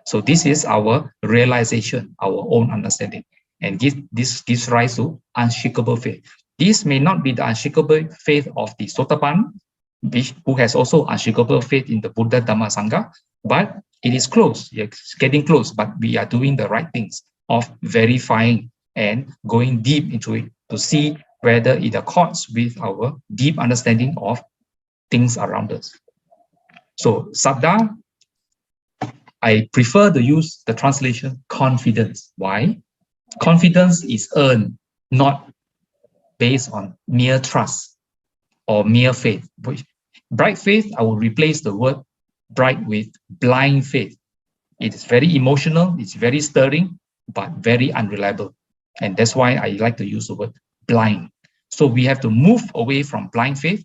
Speaker 1: So this is our realization, our own understanding. And this gives rise to unshakable faith. This may not be the unshakable faith of the Sotapanna, who has also unshakable faith in the Buddha, Dhamma, Sangha, but it is close, it's getting close, but we are doing the right things of verifying and going deep into it to see whether it accords with our deep understanding of things around us. So, Saddha, I prefer to use the translation confidence. Why? Confidence is earned, not based on mere trust or mere faith. Bright faith, I will replace the word bright with blind faith. It is very emotional, it's very stirring, but very unreliable. And that's why I like to use the word blind. So we have to move away from blind faith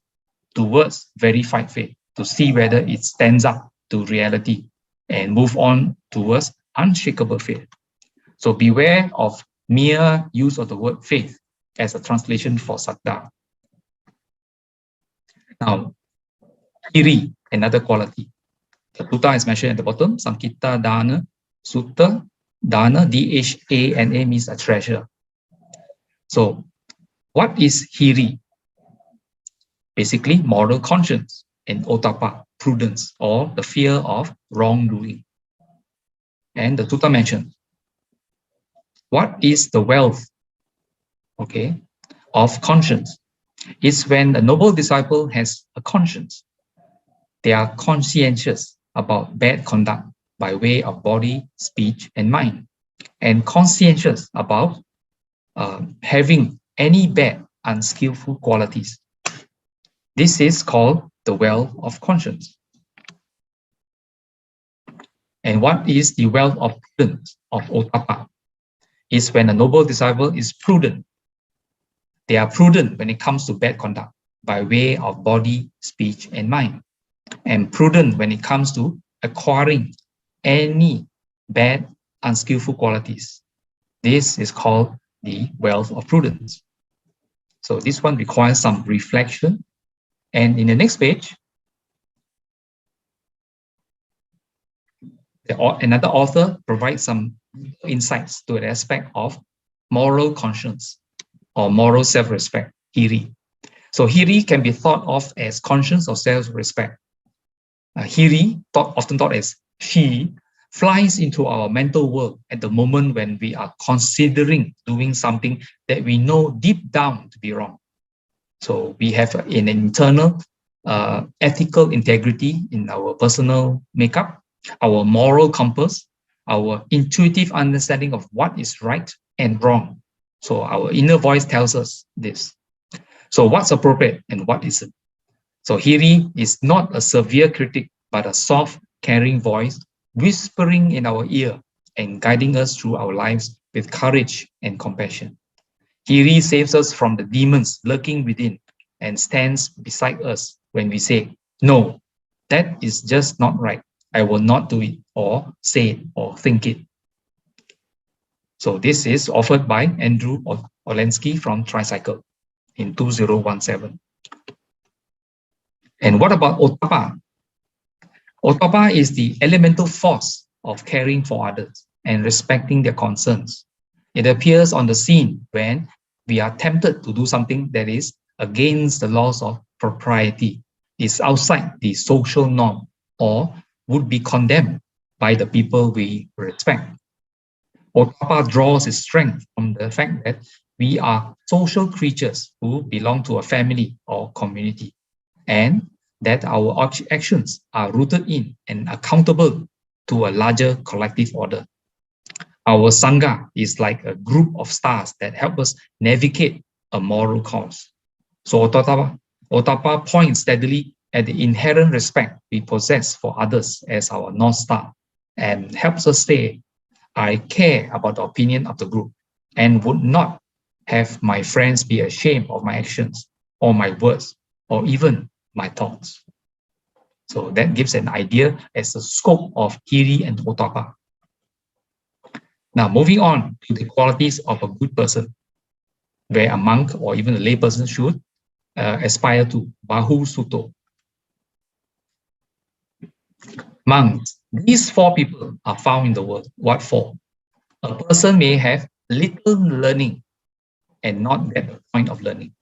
Speaker 1: towards verified faith to see whether it stands up to reality and move on towards unshakable faith. So beware of mere use of the word faith as a translation for Saddha. Now, Hiri, another quality. The Sutta is mentioned at the bottom, Sankita Dana Sutta. Dana, D-H-A-N-A, means a treasure. So, what is Hiri? Basically, moral conscience, and Ottapa, prudence, or the fear of wrongdoing. And the Sutta mentioned, what is the wealth, okay, of conscience? It's when a noble disciple has a conscience. They are conscientious about bad conduct by way of body, speech, and mind, and conscientious about having any bad, unskillful qualities. This is called the wealth of conscience. And what is the wealth of prudence, of Ottapa? Is when a noble disciple is prudent. They are prudent when it comes to bad conduct by way of body, speech, and mind, and prudent when it comes to acquiring any bad, unskillful qualities. This is called the wealth of prudence. So this one requires some reflection. And in the next page, another author provides some insights to the aspect of moral conscience or moral self-respect, Hiri. So Hiri can be thought of as conscience or self-respect. Hiri, often thought as she, flies into our mental world at the moment when we are considering doing something that we know deep down to be wrong. So we have an internal ethical integrity in our personal makeup, our moral compass, our intuitive understanding of what is right and wrong. So our inner voice tells us this. So what's appropriate and what isn't? So Hiri is not a severe critic, but a soft, caring voice whispering in our ear and guiding us through our lives with courage and compassion. Hiri saves us from the demons lurking within and stands beside us when we say, no, that is just not right. I will not do it, or say it, or think it. So this is offered by Andrew Olensky from Tricycle in 2017. And what about Uttama? Uttama is the elemental force of caring for others and respecting their concerns. It appears on the scene when we are tempted to do something that is against the laws of propriety, is outside the social norm, or would be condemned by the people we respect. Uttama draws its strength from the fact that we are social creatures who belong to a family or community, and that our actions are rooted in and accountable to a larger collective order. Our Sangha is like a group of stars that help us navigate a moral course. So Uttama points steadily at the inherent respect we possess for others as our North Star, and helps us say, I care about the opinion of the group and would not have my friends be ashamed of my actions or my words or even my thoughts. So that gives an idea as the scope of Hiri and Uttama. Now, moving on to the qualities of a good person, where a monk or even a layperson should aspire to. Bahu Sutto. Monks, these four people are found in the world. What for? A person may have little learning and not get the point of learning.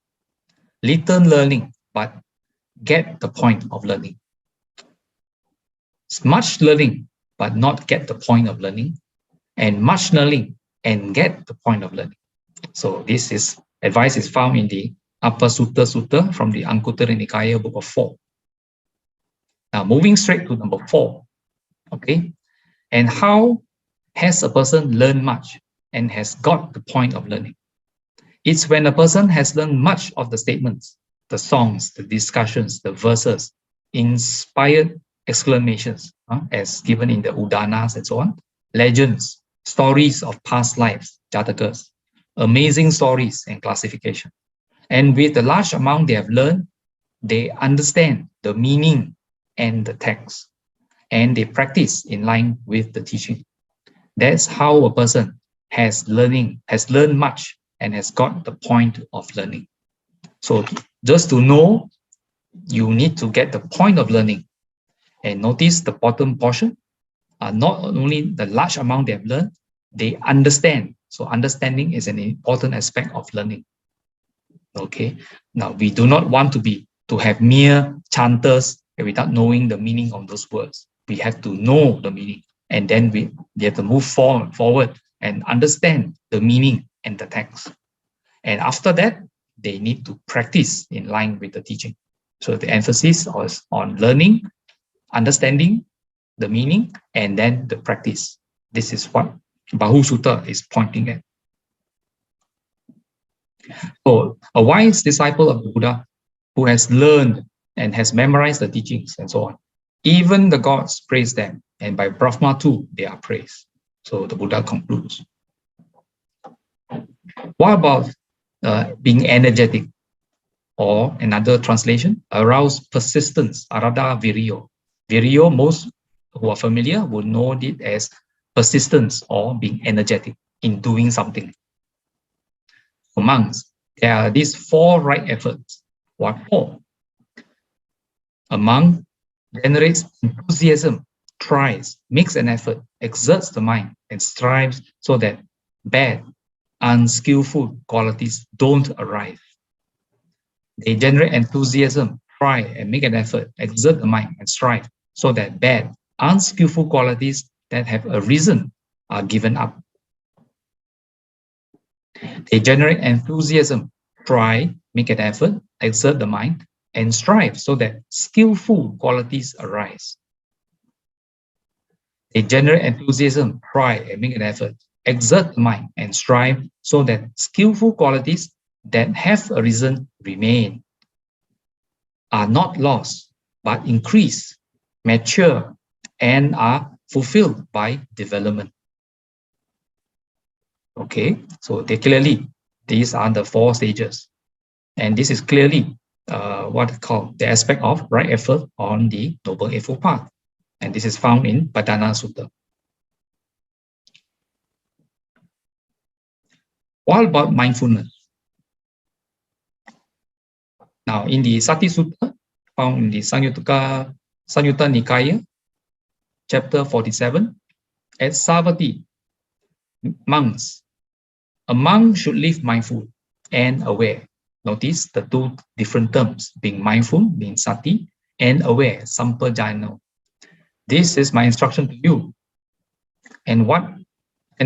Speaker 1: Little learning, but get the point of learning. Much learning, but not get the point of learning. And much learning and get the point of learning. So this is advice is found in the Upper Sutta from the Anguttara Nikaya book of 4. Now moving straight to number 4. Okay. And how has a person learned much and has got the point of learning? It's when a person has learned much of the statements, the songs, the discussions, the verses, inspired exclamations, as given in the Udanas and so on, legends, stories of past lives, jatakas, amazing stories and classification. And with the large amount they have learned, they understand the meaning and the text, and they practice in line with the teaching. That's how a person has learned much and has got the point of learning. So just to know, you need to get the point of learning. And notice the bottom portion, not only the large amount they have learned, they understand. So understanding is an important aspect of learning. Okay. Now we do not want to have mere chanters without knowing the meaning of those words. We have to know the meaning, and then we have to move forward and understand the meaning and the text. And after that, they need to practice in line with the teaching. So the emphasis is on learning, understanding the meaning, and then the practice. This is what Bahu Sutta is pointing at. So a wise disciple of the Buddha who has learned and has memorized the teachings and so on, even the gods praise them, and by Brahma too, they are praised. So the Buddha concludes. What about being energetic? or another translation, arouse persistence, arada virio. Virio, most who are familiar would know it as persistence or being energetic in doing something. For monks, there are these 4 right efforts. What for? A monk generates enthusiasm, tries, makes an effort, exerts the mind, and strives so that bad, unskillful qualities don't arise. They generate enthusiasm, try, and make an effort, exert the mind, and strive so that bad, unskillful qualities that have arisen are given up. They generate enthusiasm, try, make an effort, exert the mind, and strive so that skillful qualities arise. They generate enthusiasm, try, and make an effort, exert the mind, and strive so that skillful qualities that have arisen remain, are not lost, but increase, mature, and are fulfilled by development. Okay, so these are the 4 stages. And this is clearly what I call the aspect of right effort on the Noble Eightfold Path. And this is found in Padana Sutta. What about mindfulness? Now, in the Sati Sutta, found in the Samyutta Nikaya, chapter 47, at Savatthi, monks, a monk should live mindful and aware. Notice the 2 different terms, being mindful, being sati, and aware, sampajano. This is my instruction to you. And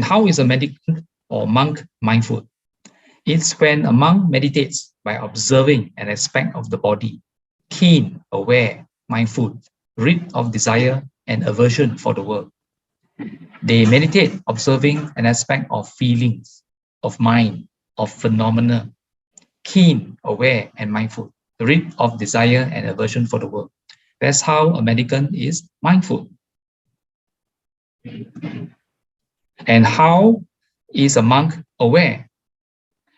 Speaker 1: how is a mendicant or monk mindful? It's when a monk meditates by observing an aspect of the body, keen, aware, mindful, rid of desire and aversion for the world. They meditate observing an aspect of feelings, of mind, of phenomena, keen, aware, and mindful, rid of desire and aversion for the world. That's how a mendicant is mindful. And how is a monk aware?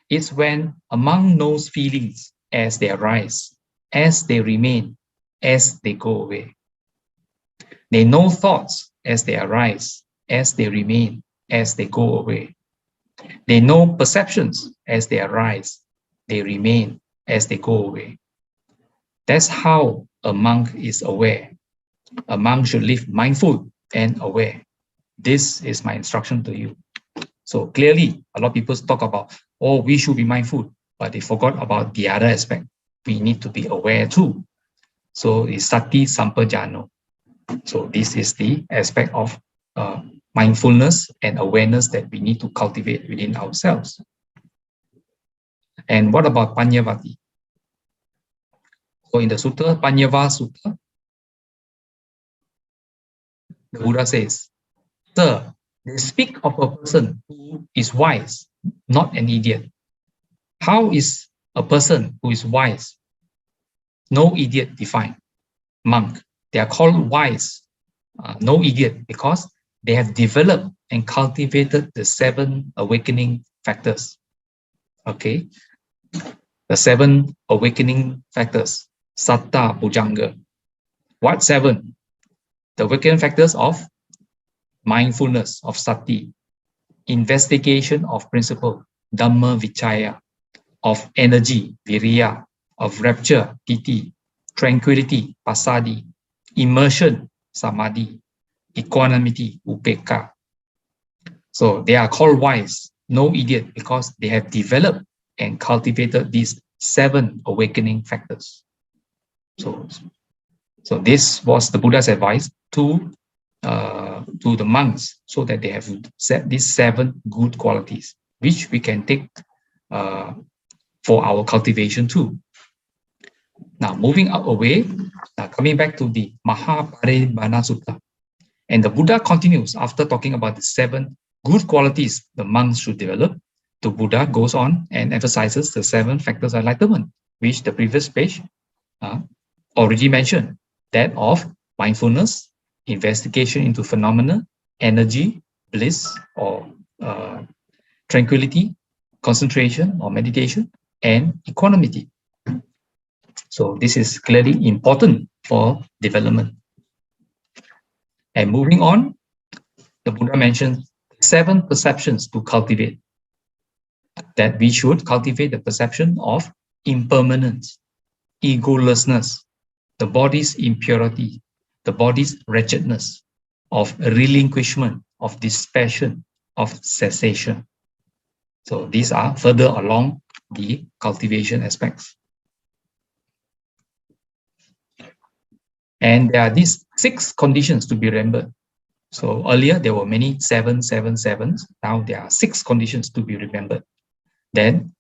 Speaker 1: It's when a monk knows feelings as they arise, as they remain, as they go away. They know thoughts as they arise, as they remain, as they go away. They know perceptions as they arise, they remain, as they go away. That's how a monk is aware. A monk should live mindful and aware. This is my instruction to you. So clearly, a lot of people talk about, oh, we should be mindful, but they forgot about the other aspect. We need to be aware too. So it's sati sampajano. So this is the aspect of mindfulness and awareness that we need to cultivate within ourselves. And what about Panyavati? So in the sutta, Panyava Sutta, the Buddha says, Sir, they speak of a person who is wise, not an idiot. How is a person who is wise? No idiot defined. Monk. They are called wise, no idiot, because they have developed and cultivated the 7 awakening factors. Okay, the 7 awakening factors, Satta Bhujanga. What 7? The awakening factors of mindfulness, of sati, investigation of principle, Dhamma Vichaya, of energy, Viriya, of rapture, Piti, tranquility, Pasadi, immersion, Samadhi, equanimity, Upekkha. So they are called wise, no idiot, because they have developed and cultivated these 7 awakening factors. So this was the Buddha's advice to the monks, so that they have set these 7 good qualities, which we can take for our cultivation too. Now, moving away, coming back to the Mahaparinibbana Sutta. And the Buddha continues after talking about the 7 good qualities the monks should develop. The Buddha goes on and emphasizes the 7 factors of enlightenment, which the previous page already mentioned, that of mindfulness, investigation into phenomena, energy, bliss or tranquility, concentration or meditation, and equanimity. So this is clearly important for development. And moving on, the Buddha mentions 7 perceptions to cultivate. That we should cultivate the perception of impermanence, egolessness, the body's impurity, the body's wretchedness, of relinquishment, of dispassion, of cessation. So these are further along the cultivation aspects. And there are these 6 conditions to be remembered. So earlier there were many 7, 7, 7s. Now there are 6 conditions to be remembered. Then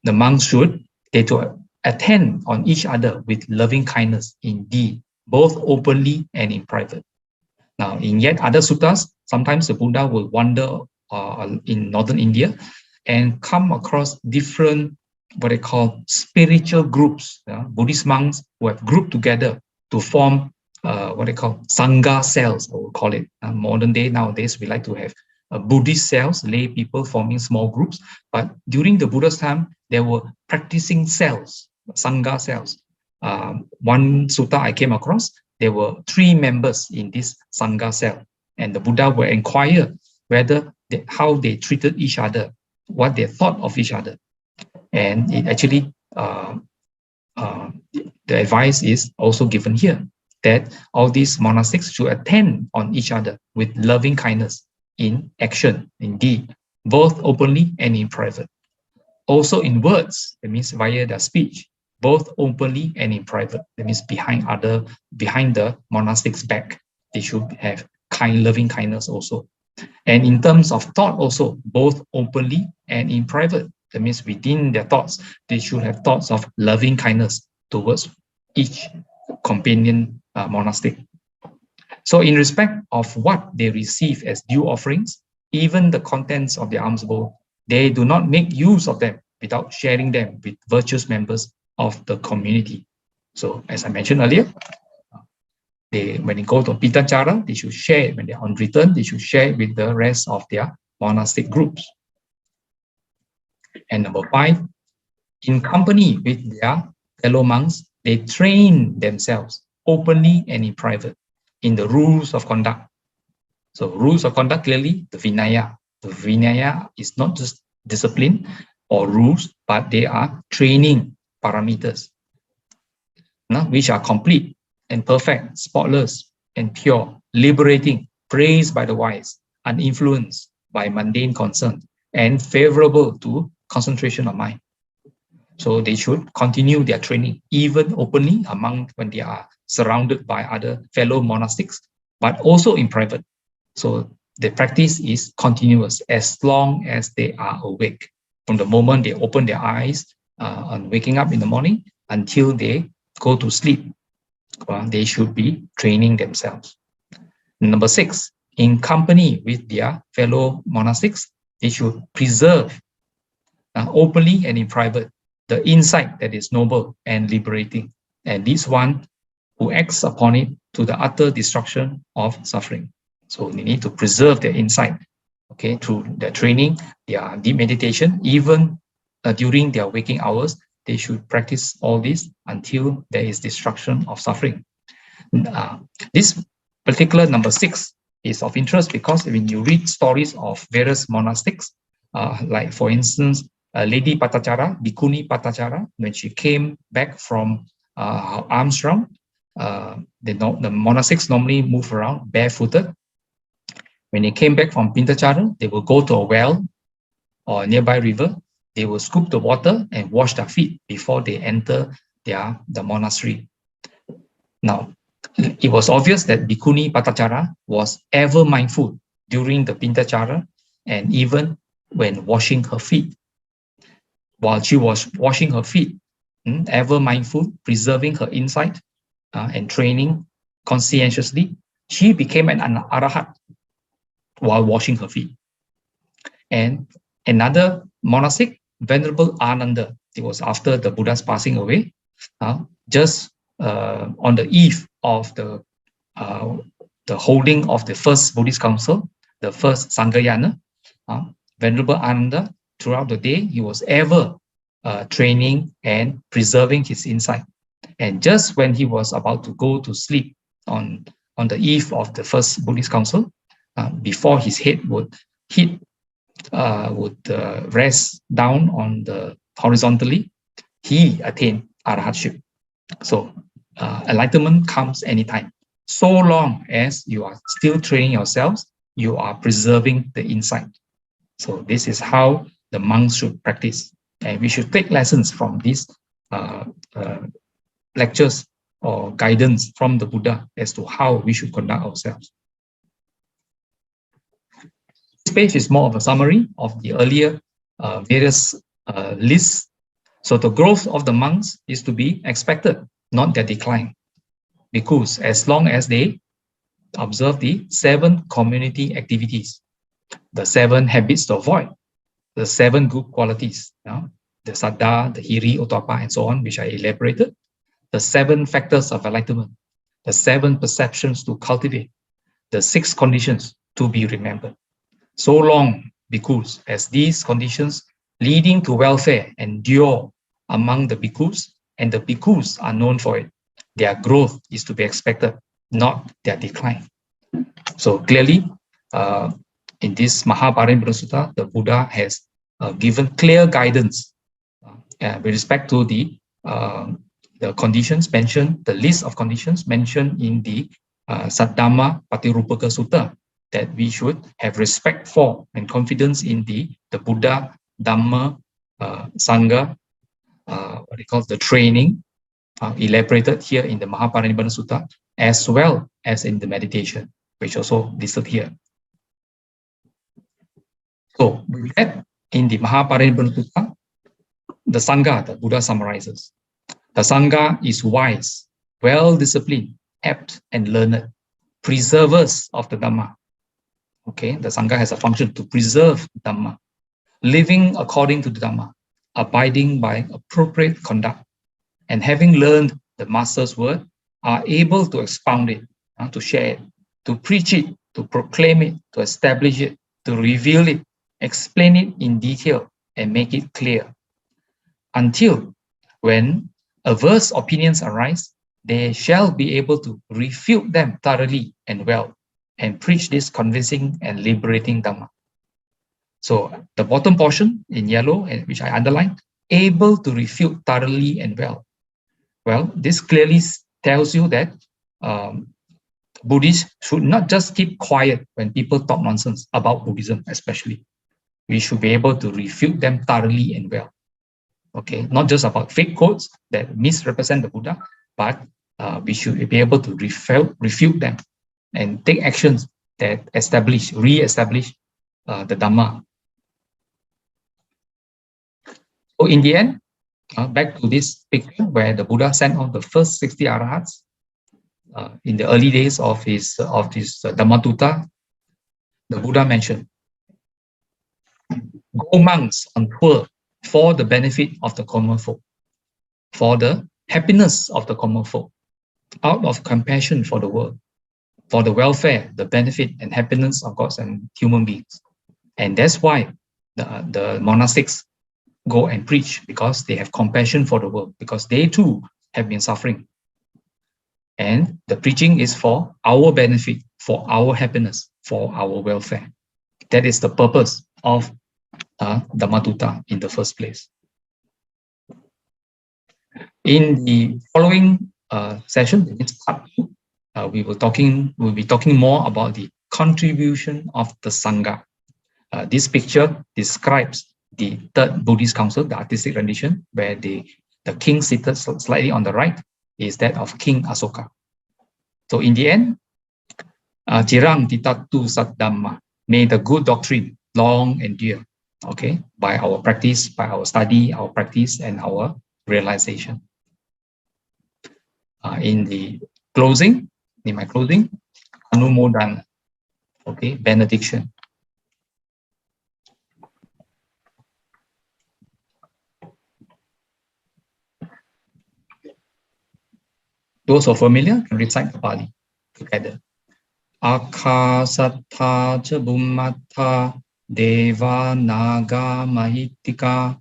Speaker 1: the monks should to attend on each other with loving kindness in deed, both openly and in private. Now, in yet other suttas, sometimes the Buddha will wander in northern India and come across different, what they call spiritual groups, Buddhist monks who have grouped together to form what they call Sangha cells, I will call it. Modern day, nowadays, we like to have Buddhist cells, lay people forming small groups. But during the Buddha's time, there were practicing cells, Sangha cells. One sutta I came across, there were 3 members in this Sangha cell. And the Buddha will inquire whether how they treated each other, what they thought of each other. And it actually, the advice is also given here, that all these monastics should attend on each other with loving kindness in action, in deed, both openly and in private. Also in words, that means via their speech, both openly and in private. That means behind the monastic's back, they should have loving kindness also. And in terms of thought also, both openly and in private. That means within their thoughts, they should have thoughts of loving kindness towards each companion monastic. So in respect of what they receive as due offerings, even the contents of the alms bowl, they do not make use of them without sharing them with virtuous members of the community. So as I mentioned earlier, when they go to Pitachara, they should share. When they're on return, they should share with the rest of their monastic groups. And number 5, in company with their fellow monks, they train themselves openly and in private in the rules of conduct. So rules of conduct, clearly the Vinaya. The Vinaya is not just discipline or rules, but they are training parameters, which are complete and perfect, spotless and pure, liberating, praised by the wise, uninfluenced by mundane concern, and favorable to concentration of mind. So they should continue their training, even openly when they are surrounded by other fellow monastics, but also in private. So the practice is continuous as long as they are awake. From the moment they open their eyes on waking up in the morning until they go to sleep, they should be training themselves. Number 6, in company with their fellow monastics, they should preserve openly and in private the insight that is noble and liberating, and this one who acts upon it to the utter destruction of suffering. So they need to preserve their insight, through their training, their deep meditation, even during their waking hours. They should practice all this until there is destruction of suffering. This particular number 6 is of interest because when you read stories of various monastics, like for instance, Lady Patachara, Bhikkhuni Patachara, when she came back from alms round, the monastics normally move around barefooted. When they came back from Pintachara, they will go to a well or a nearby river. They will scoop the water and wash their feet before they enter the monastery. Now, it was obvious that Bhikkhuni Patachara was ever mindful during the Pintachara and even when washing her feet. While she was washing her feet, ever mindful, preserving her insight and training conscientiously, she became an arahat while washing her feet. And another monastic, Venerable Ananda, it was after the Buddha's passing away, just on the eve of the holding of the first Buddhist council, the first Sanghayana, Venerable Ananda, throughout the day, he was ever training and preserving his insight. And just when he was about to go to sleep on the eve of the first Buddhist council, before his head would rest down on the horizontally, he attained arahatship. So enlightenment comes anytime. So long as you are still training yourselves, you are preserving the insight. So this is how the monks should practice. And we should take lessons from these lectures or guidance from the Buddha as to how we should conduct ourselves. This page is more of a summary of the earlier various lists. So the growth of the monks is to be expected, not their decline. Because as long as they observe the 7 community activities, the 7 habits to avoid, the 7 good qualities, the Saddha, the Hiri, Uttama, and so on, which I elaborated, the 7 factors of enlightenment, the 7 perceptions to cultivate, the 6 conditions to be remembered. So long, because as these conditions leading to welfare endure among the bhikkhus, and the bhikkhus are known for it, their growth is to be expected, not their decline. So clearly, in this Mahaparinibbana Sutta, the Buddha has given clear guidance with respect to the conditions mentioned, the list of conditions mentioned in the Saddhamma Patirupaka Sutta, that we should have respect for and confidence in the Buddha, Dhamma, Sangha, what they call the training, elaborated here in the Mahaparinibbana Sutta, as well as in the meditation, which also listed here. So with that, in the Mahaparinibbana Sutta, the Sangha, the Buddha summarizes. The Sangha is wise, well-disciplined, apt and learned, preservers of the Dhamma. Okay, the Sangha has a function to preserve Dhamma, living according to the Dhamma, abiding by appropriate conduct, and having learned the Master's word, are able to expound it, to share it, to preach it, to proclaim it, to establish it, to reveal it, explain it in detail, and make it clear. Until when adverse opinions arise, they shall be able to refute them thoroughly and well, and preach this convincing and liberating Dhamma. So the bottom portion in yellow, which I underlined, able to refute thoroughly and well. Well, this clearly tells you that Buddhists should not just keep quiet when people talk nonsense about Buddhism, especially. We should be able to refute them thoroughly and well. Okay, not just about fake quotes that misrepresent the Buddha, but we should be able to refute them and take actions that re-establish the Dhamma. So in the end, back to this picture where the Buddha sent out the first 60 arahats in the early days of his Dhammatutta. The Buddha mentioned, go monks on tour for the benefit of the common folk, for the happiness of the common folk, out of compassion for the world, for the welfare, the benefit and happiness of gods and human beings. And that's why the monastics go and preach, because they have compassion for the world, because they too have been suffering. And the preaching is for our benefit, for our happiness, for our welfare. That is the purpose of Dhammatutta in the first place. In the following session, in its part 2, we'll be talking more about the contribution of the Sangha. This picture describes the third Buddhist council, the artistic rendition, where the king seated slightly on the right is that of King Asoka. So in the end, Cirang Titatu Saddhamma, may the good doctrine long endure, okay, by our practice, by our study, our practice, and our realization. In my closing, Anumodana, okay, benediction. Those who are familiar can recite the Pali together. Akasattha cha bhummattha deva naga mahitika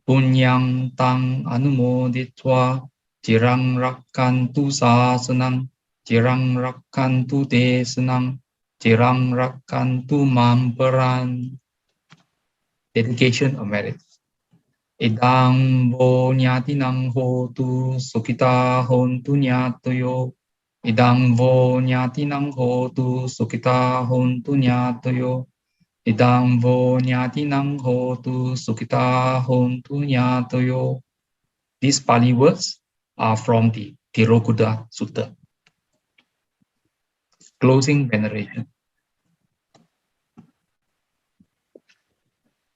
Speaker 1: Punyang tang anumoditva Chirang rakkantu sasanang Chirang rakkantu desanang Chirang rakkantu mamperan. Dedication of merit. Idang vo nyatinang hotu sukita hontu nyatoyo. Idang vo nyatinang hotu sukita hontu nyatoyo. Idang vo nyatinang hotu sukita hontu nyatoyo. These Pali words are from the Tirokuta Sutta. Closing veneration.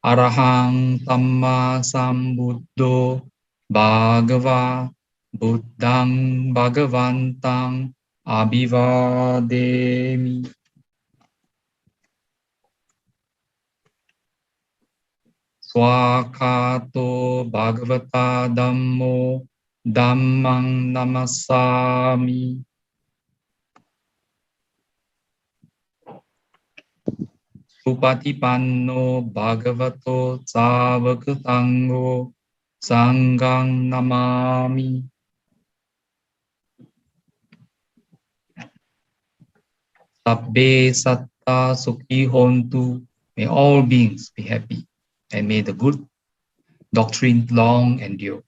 Speaker 1: Arahang Tamma Sambuddho Bhagava Buddhang Bhagavantang Abhivademi. Swakato Bhagavata Dhammo Dhammang Namasami. Supatipanno Bhagavato Savakatango Sanghang Namami. Sabbe Satta Sukhi Hontu. May all beings be happy, and may the good doctrine long endure.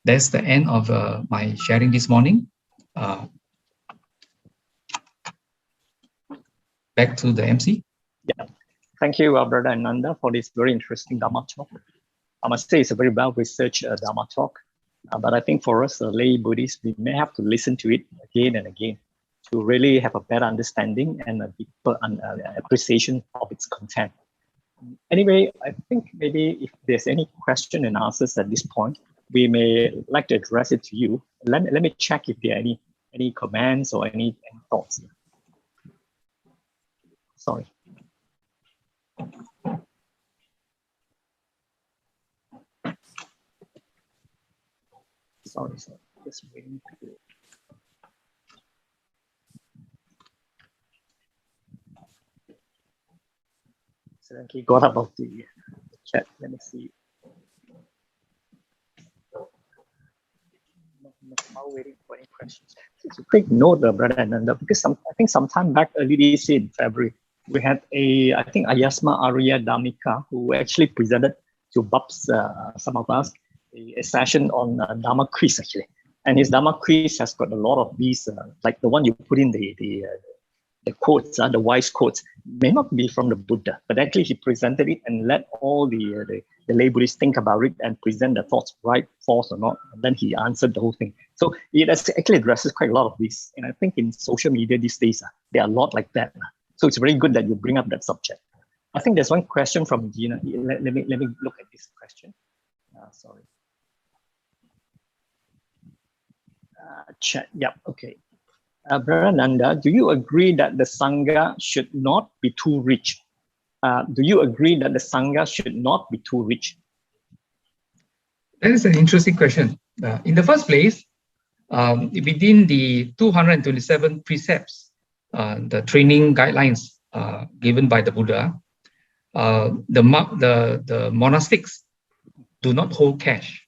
Speaker 1: That's the end of my sharing this morning. Back to the MC.
Speaker 3: Yeah, thank you, Brother Ananda, for this very interesting Dhamma talk. I must say it's a very well-researched Dhamma talk, but I think for us, lay Buddhists, we may have to listen to it again and again to really have a better understanding and a deeper appreciation of its content. Anyway, I think maybe if there's any question and answers at this point, we may like to address it to you. Let me check if there are any comments or any thoughts. Sorry. Sorry, just waiting to. Accidentally got out of the chat. Let me see. Now waiting for any questions. It's a quick note, Brother Ananda, because I think sometime back early this year in February, we had I think Ayasma Arya Dhammika, who actually presented to Babs, some of us, a session on Dhamma quiz actually. And his Dhamma quiz has got a lot of these, like the one you put in the quotes, the wise quotes, may not be from the Buddha, but actually he presented it and let all the lay Buddhists think about it and present their thoughts, right, false or not, and then he answered the whole thing. So it actually addresses quite a lot of these. And I think in social media these days, there are a lot like that. So it's very good that you bring up that subject. I think there's one question from Gina. Let me look at this question. Sorry. Chat. Yeah. Okay. Brother Ananda, do you agree that the Sangha should not be too rich? Do you agree that the Sangha should not be too rich?
Speaker 1: That is an interesting question. In the first place, within the 227 precepts, the training guidelines given by the Buddha, the monastics do not hold cash.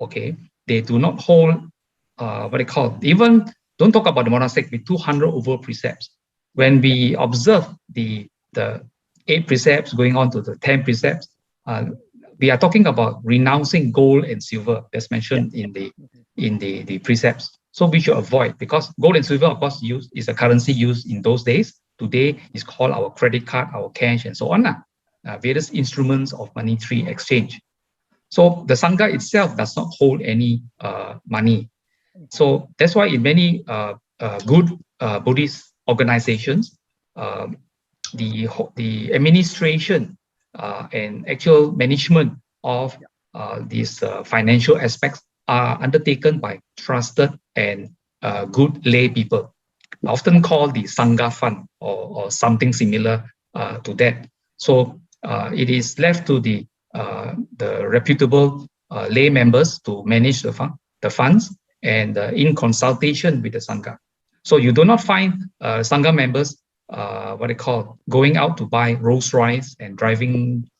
Speaker 1: Okay, they do not hold what they call, even don't talk about the monastic with 200 over precepts. When we observe the 8 precepts going on to the 10 precepts, we are talking about renouncing gold and silver, as mentioned in the precepts. So we should avoid, because gold and silver, of course, is a currency used in those days. Today is called our credit card, our cash, and so on. Various instruments of monetary exchange. So the Sangha itself does not hold any money. So that's why in many good Buddhist organizations, the administration and actual management of these financial aspects are undertaken by trusted and good lay people, often called the Sangha fund or something similar to that. So it is left to the reputable lay members to manage the funds and in consultation with the Sangha. So you do not find Sangha members going out to buy Rolls Royce and driving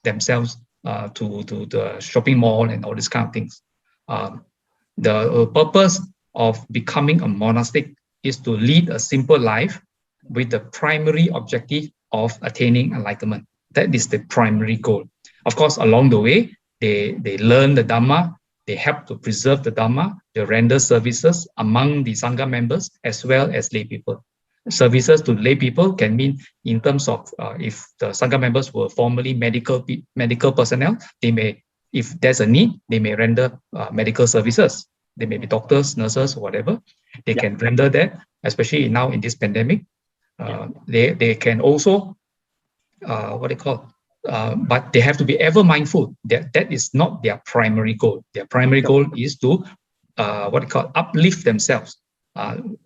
Speaker 1: themselves to the shopping mall and all these kind of things. The purpose of becoming a monastic is to lead a simple life with the primary objective of attaining enlightenment. That is the primary goal. Of course, along the way, they learn the Dhamma, they help to preserve the Dhamma, they render services among the Sangha members as well as lay people. Services to lay people can mean in terms of if the Sangha members were formerly medical personnel, they may, if there's a need, they may render medical services. They may be doctors, nurses, whatever. They can render that, especially now in this pandemic. They can also, but they have to be ever mindful that that is not their primary goal. Their primary goal is to, uplift themselves,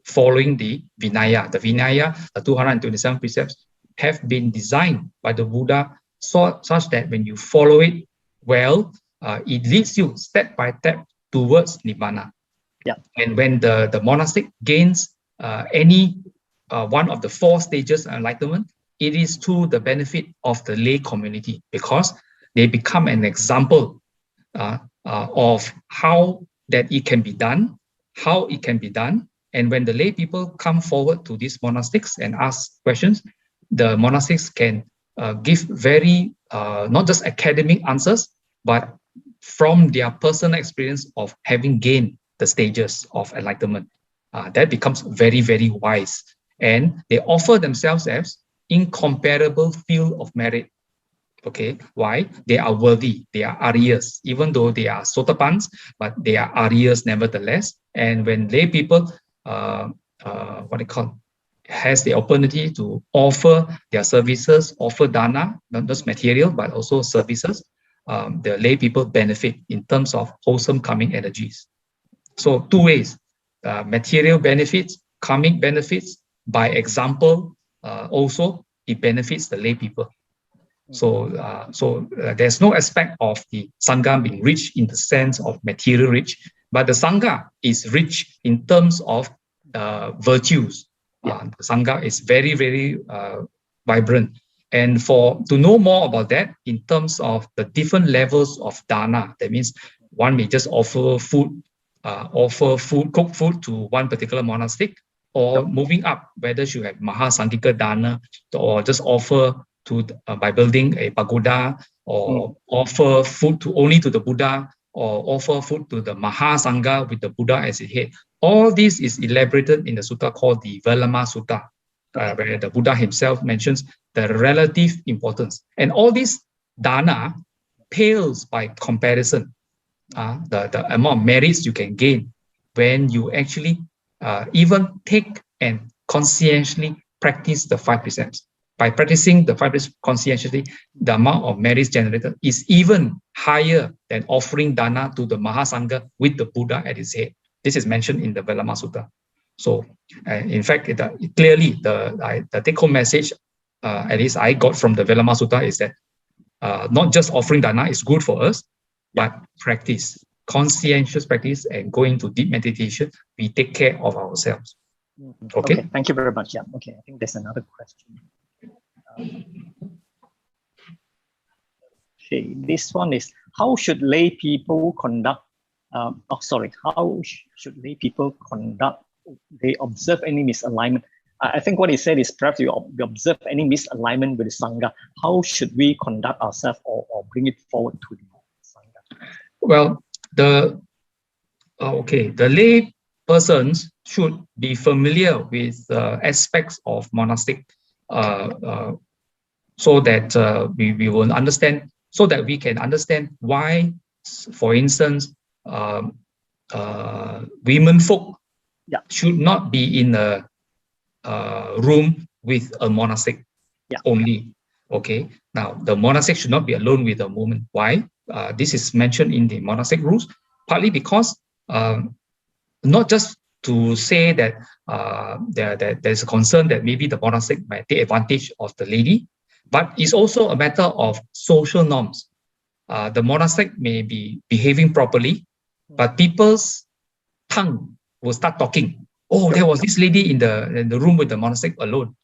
Speaker 1: following the Vinaya. The Vinaya, the 227 precepts, have been designed by the Buddha such that when you follow it well, it leads you step by step towards Nibbana. And when the monastic gains any one of the 4 stages of enlightenment, it is to the benefit of the lay community, because they become an example of how that it can be done, And when the lay people come forward to these monastics and ask questions, the monastics can give very, not just academic answers, but from their personal experience of having gained the stages of enlightenment. That becomes very, very wise. And they offer themselves as incomparable field of merit. Okay, why? They are worthy, they are Aryas, even though they are Sotapans, but they are Aryas nevertheless. And when lay people, has the opportunity to offer their services, offer dana, not just material, but also services, the lay people benefit in terms of wholesome karmic energies. So 2 ways, material benefits, karmic benefits, by example, also it benefits the lay people. So, there's no aspect of the Sangha being rich in the sense of material rich, but the Sangha is rich in terms of virtues. The Sangha is very, very vibrant. And to know more about that in terms of the different levels of dana, that means one may just offer food, cook food to one particular monastic, or moving up, whether you have Mahasangika dana, or just offer by building a pagoda, or offer food only to the Buddha, or offer food to the Mahasangha with the Buddha as its head. All this is elaborated in the sutta called the Velama Sutta, where the Buddha himself mentions the relative importance. And all this dana pales by comparison, the amount of merits you can gain when you actually even take and conscientiously practice the 5 precepts. By practicing the 5 precepts conscientiously, the amount of merits generated is even higher than offering dana to the Mahasangha with the Buddha at its head. This is mentioned in the Velama Sutta. So, in fact, clearly the take-home message, at least I got from the Velama Sutta, is that not just offering dana is good for us, but practice, conscientious practice, and going to deep meditation, we take care of ourselves. Okay,
Speaker 3: thank you very much. Okay, I think there's another question. Okay, this one is, how should lay people conduct? How should lay people conduct? They observe any misalignment. I think what he said is, perhaps we observe any misalignment with the Sangha. How should we conduct ourselves or bring it forward to the Sangha?
Speaker 1: Well, the lay persons should be familiar with aspects of monastic, so that we will understand, so that we can understand why, for instance, women folk should not be in a room with a monastic only. Okay, now the monastic should not be alone with a woman. Why? This is mentioned in the monastic rules, partly because not just to say that there's a concern that maybe the monastic might take advantage of the lady, but it's also a matter of social norms. The monastic may be behaving properly, but people's tongue will start talking. Oh, there was this lady in the room with the monastic alone.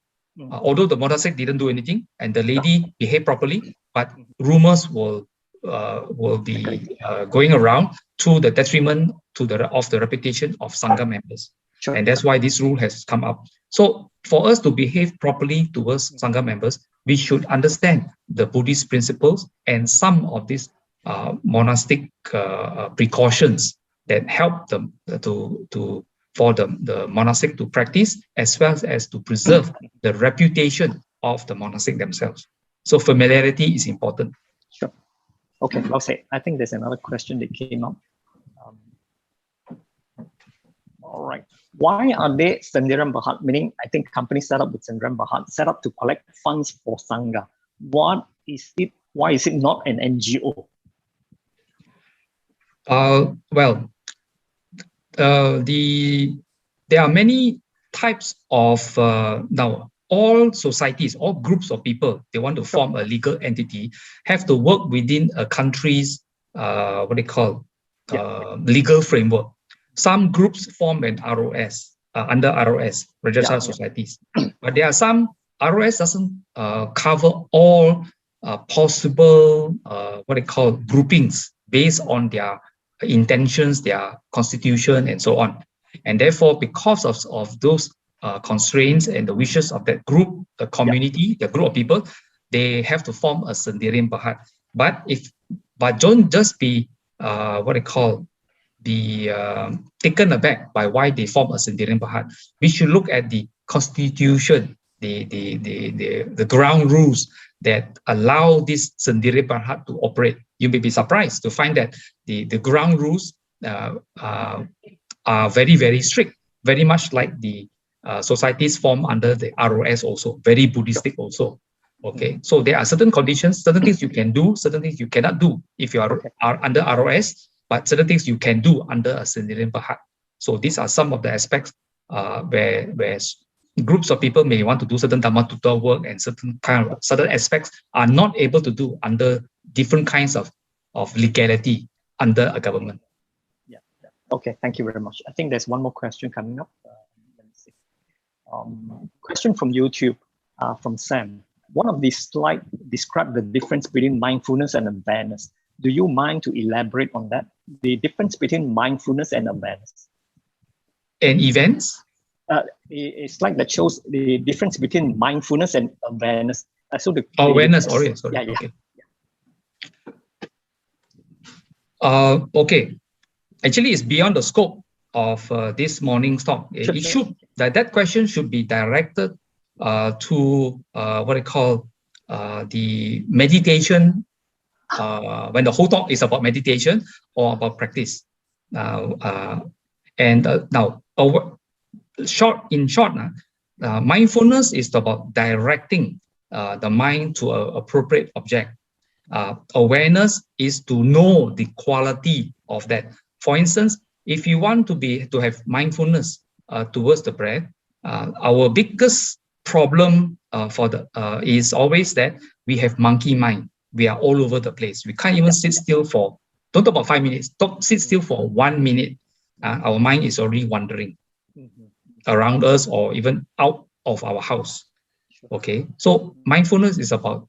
Speaker 1: Although the monastic didn't do anything and the lady behaved properly, but rumors will will be going around to the detriment of the reputation of Sangha members.
Speaker 3: Sure.
Speaker 1: And that's why this rule has come up. So for us to behave properly towards Sangha members, we should understand the Buddhist principles and some of these monastic precautions that help them for the monastic to practice, as well as to preserve the reputation of the monastic themselves. So familiarity is important.
Speaker 3: Sure. Okay, well said. I think there's another question that came up. All right. Why are they Sendirian Berhad? Meaning, I think companies set up with Sendirian Berhad set up to collect funds for Sangha. What is it? Why is it not an NGO?
Speaker 1: There are many types of now. All societies, all groups of people, they want to form a legal entity, have to work within a country's legal framework. Some groups form an ROS, under ROS, Registered Societies. But there are some, ROS doesn't cover all possible, groupings based on their intentions, their constitution, and so on. And therefore, because of those constraints and the wishes of that group, the community, the group of people, they have to form a Sendirian Berhad. But don't just be taken aback by why they form a Sendirian Berhad. We should look at the constitution, the ground rules that allow this Sendirian Berhad to operate. You may be surprised to find that the ground rules are very, very strict, very much like the societies formed under the ROS also, very Buddhistic also. Okay, so there are certain conditions, certain things you can do, certain things you cannot do if you are under ROS, but certain things you can do under a Sendirian Berhad. So these are some of the aspects where groups of people may want to do certain Dhamma tutor work, and certain aspects are not able to do under different kinds of legality under a government.
Speaker 3: Yeah. Okay, thank you very much. I think there's one more question coming up. Let me see. Question from YouTube, from Sam. One of these slides described the difference between mindfulness and awareness. Do you mind to elaborate on that? The difference between mindfulness and awareness.
Speaker 1: And events?
Speaker 3: A slide that shows the difference between mindfulness and awareness.
Speaker 1: Awareness, sorry.
Speaker 3: Yeah.
Speaker 1: Okay. Okay. Actually, it's beyond the scope of this morning's talk. That question should be directed to the meditation, when the whole talk is about meditation or about practice. Mindfulness is about directing the mind to an appropriate object. Awareness is to know the quality of that. For instance, if you want to have mindfulness towards the breath, our biggest problem is always that we have monkey mind. We are all over the place. We can't even sit still for, don't talk about 5 minutes, sit still for 1 minute. Our mind is already wandering around us or even out of our house. Okay, so mindfulness is about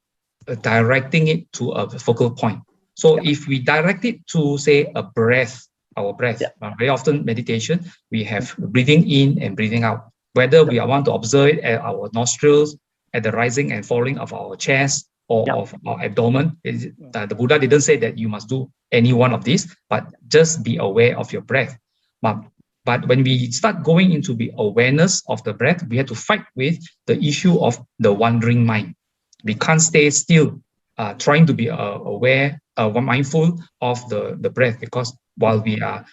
Speaker 1: directing it to a focal point. So if we direct it to, say, our breath, very often meditation, we have breathing in and breathing out. Whether we want to observe it at our nostrils, at the rising and falling of our chest, or of our abdomen. The Buddha didn't say that you must do any one of these, but just be aware of your breath. But when we start going into the awareness of the breath, we have to fight with the issue of the wandering mind. We can't stay still, trying to be aware, mindful of the breath, because while we are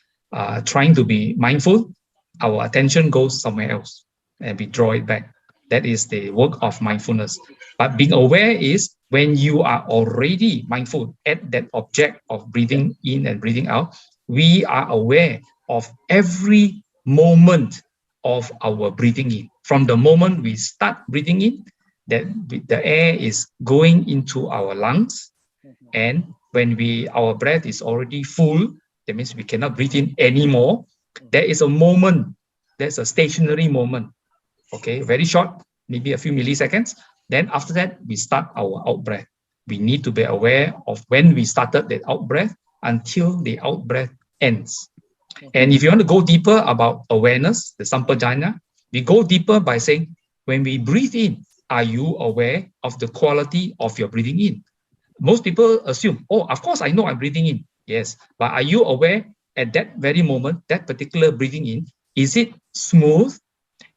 Speaker 1: trying to be mindful, our attention goes somewhere else and we draw it back. That is the work of mindfulness. But being aware is when you are already mindful at that object of breathing in and breathing out, we are aware of every moment of our breathing in. From the moment we start breathing in, that the air is going into our lungs, and when our breath is already full, that means we cannot breathe in anymore. There is a moment, there's a stationary moment, okay, very short, maybe a few milliseconds. Then after that, we start our out breath. We need to be aware of when we started that out-breath until the out-breath ends. And if you want to go deeper about awareness, the sampajanya, we go deeper by saying, when we breathe in, are you aware of the quality of your breathing in? Most people assume, oh, of course I know I'm breathing in. Yes, but are you aware at that very moment, that particular breathing in, is it smooth?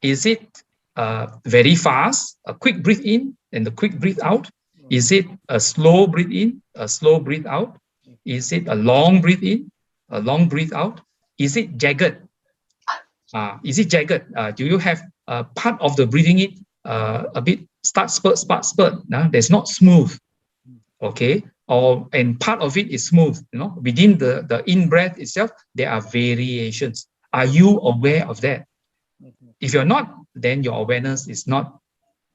Speaker 1: Is it very fast, a quick breathe in and a quick breathe out? Is it a slow breathe in, a slow breathe out? Is it a long breathe in, a long breathe out? Is it jagged? Is it jagged? Do you have part of the breathing in a bit start, spurt? That's not smooth. Okay, and part of it is smooth. Within the in breath itself, there are variations. Are you aware of that? If you're not, then your awareness is not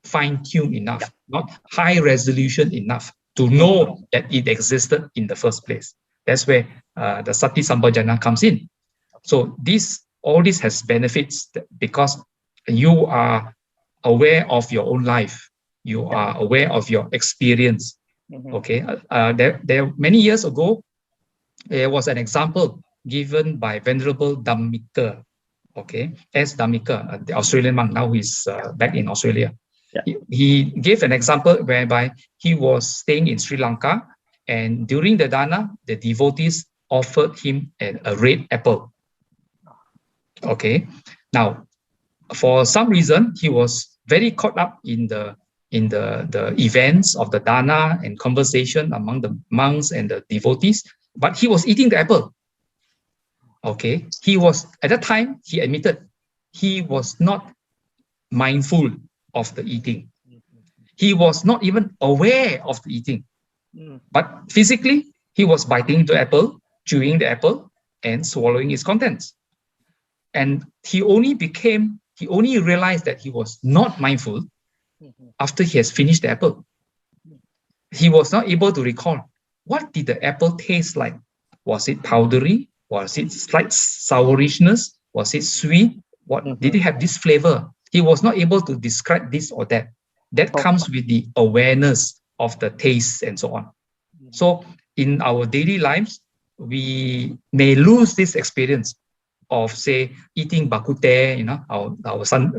Speaker 1: fine-tuned enough, not high resolution enough to know that it existed in the first place. That's where the Sati Sampajanya comes in. So all this has benefits because you are aware of your own life. You are aware of your experience. Okay, there many years ago, there was an example given by Venerable Dhammika. Okay, S. Dhammika, the Australian monk, now he's back in Australia. He gave an example whereby he was staying in Sri Lanka, and during the dana, the devotees offered him a red apple. Okay, now for some reason he was very caught up in the events of the dana and conversation among the monks and the devotees, but he was eating the apple. Okay, he was, at that time, he admitted he was not mindful of the eating. He was not even aware of the eating. But physically, he was biting the apple, chewing the apple, and swallowing its contents. And he only realized that he was not mindful after he has finished the apple. He was not able to recall, what did the apple taste like? Was it powdery? Was it slight sourishness? Was it sweet? Did it have this flavor? He was not able to describe this or that. That comes with the awareness of the taste and so on. So in our daily lives, we may lose this experience of, say, eating bakute, our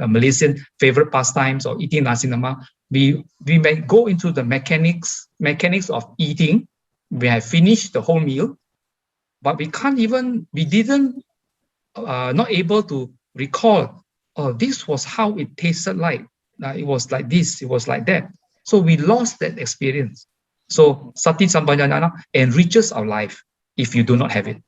Speaker 1: Malaysian favorite pastimes, or eating nasi lemak. We may go into the mechanics of eating. We have finished the whole meal, but not able to recall, oh, this was how it tasted like. It was like this, it was like that. So we lost that experience. So Sati Sampajanya enriches our life if you do not have it.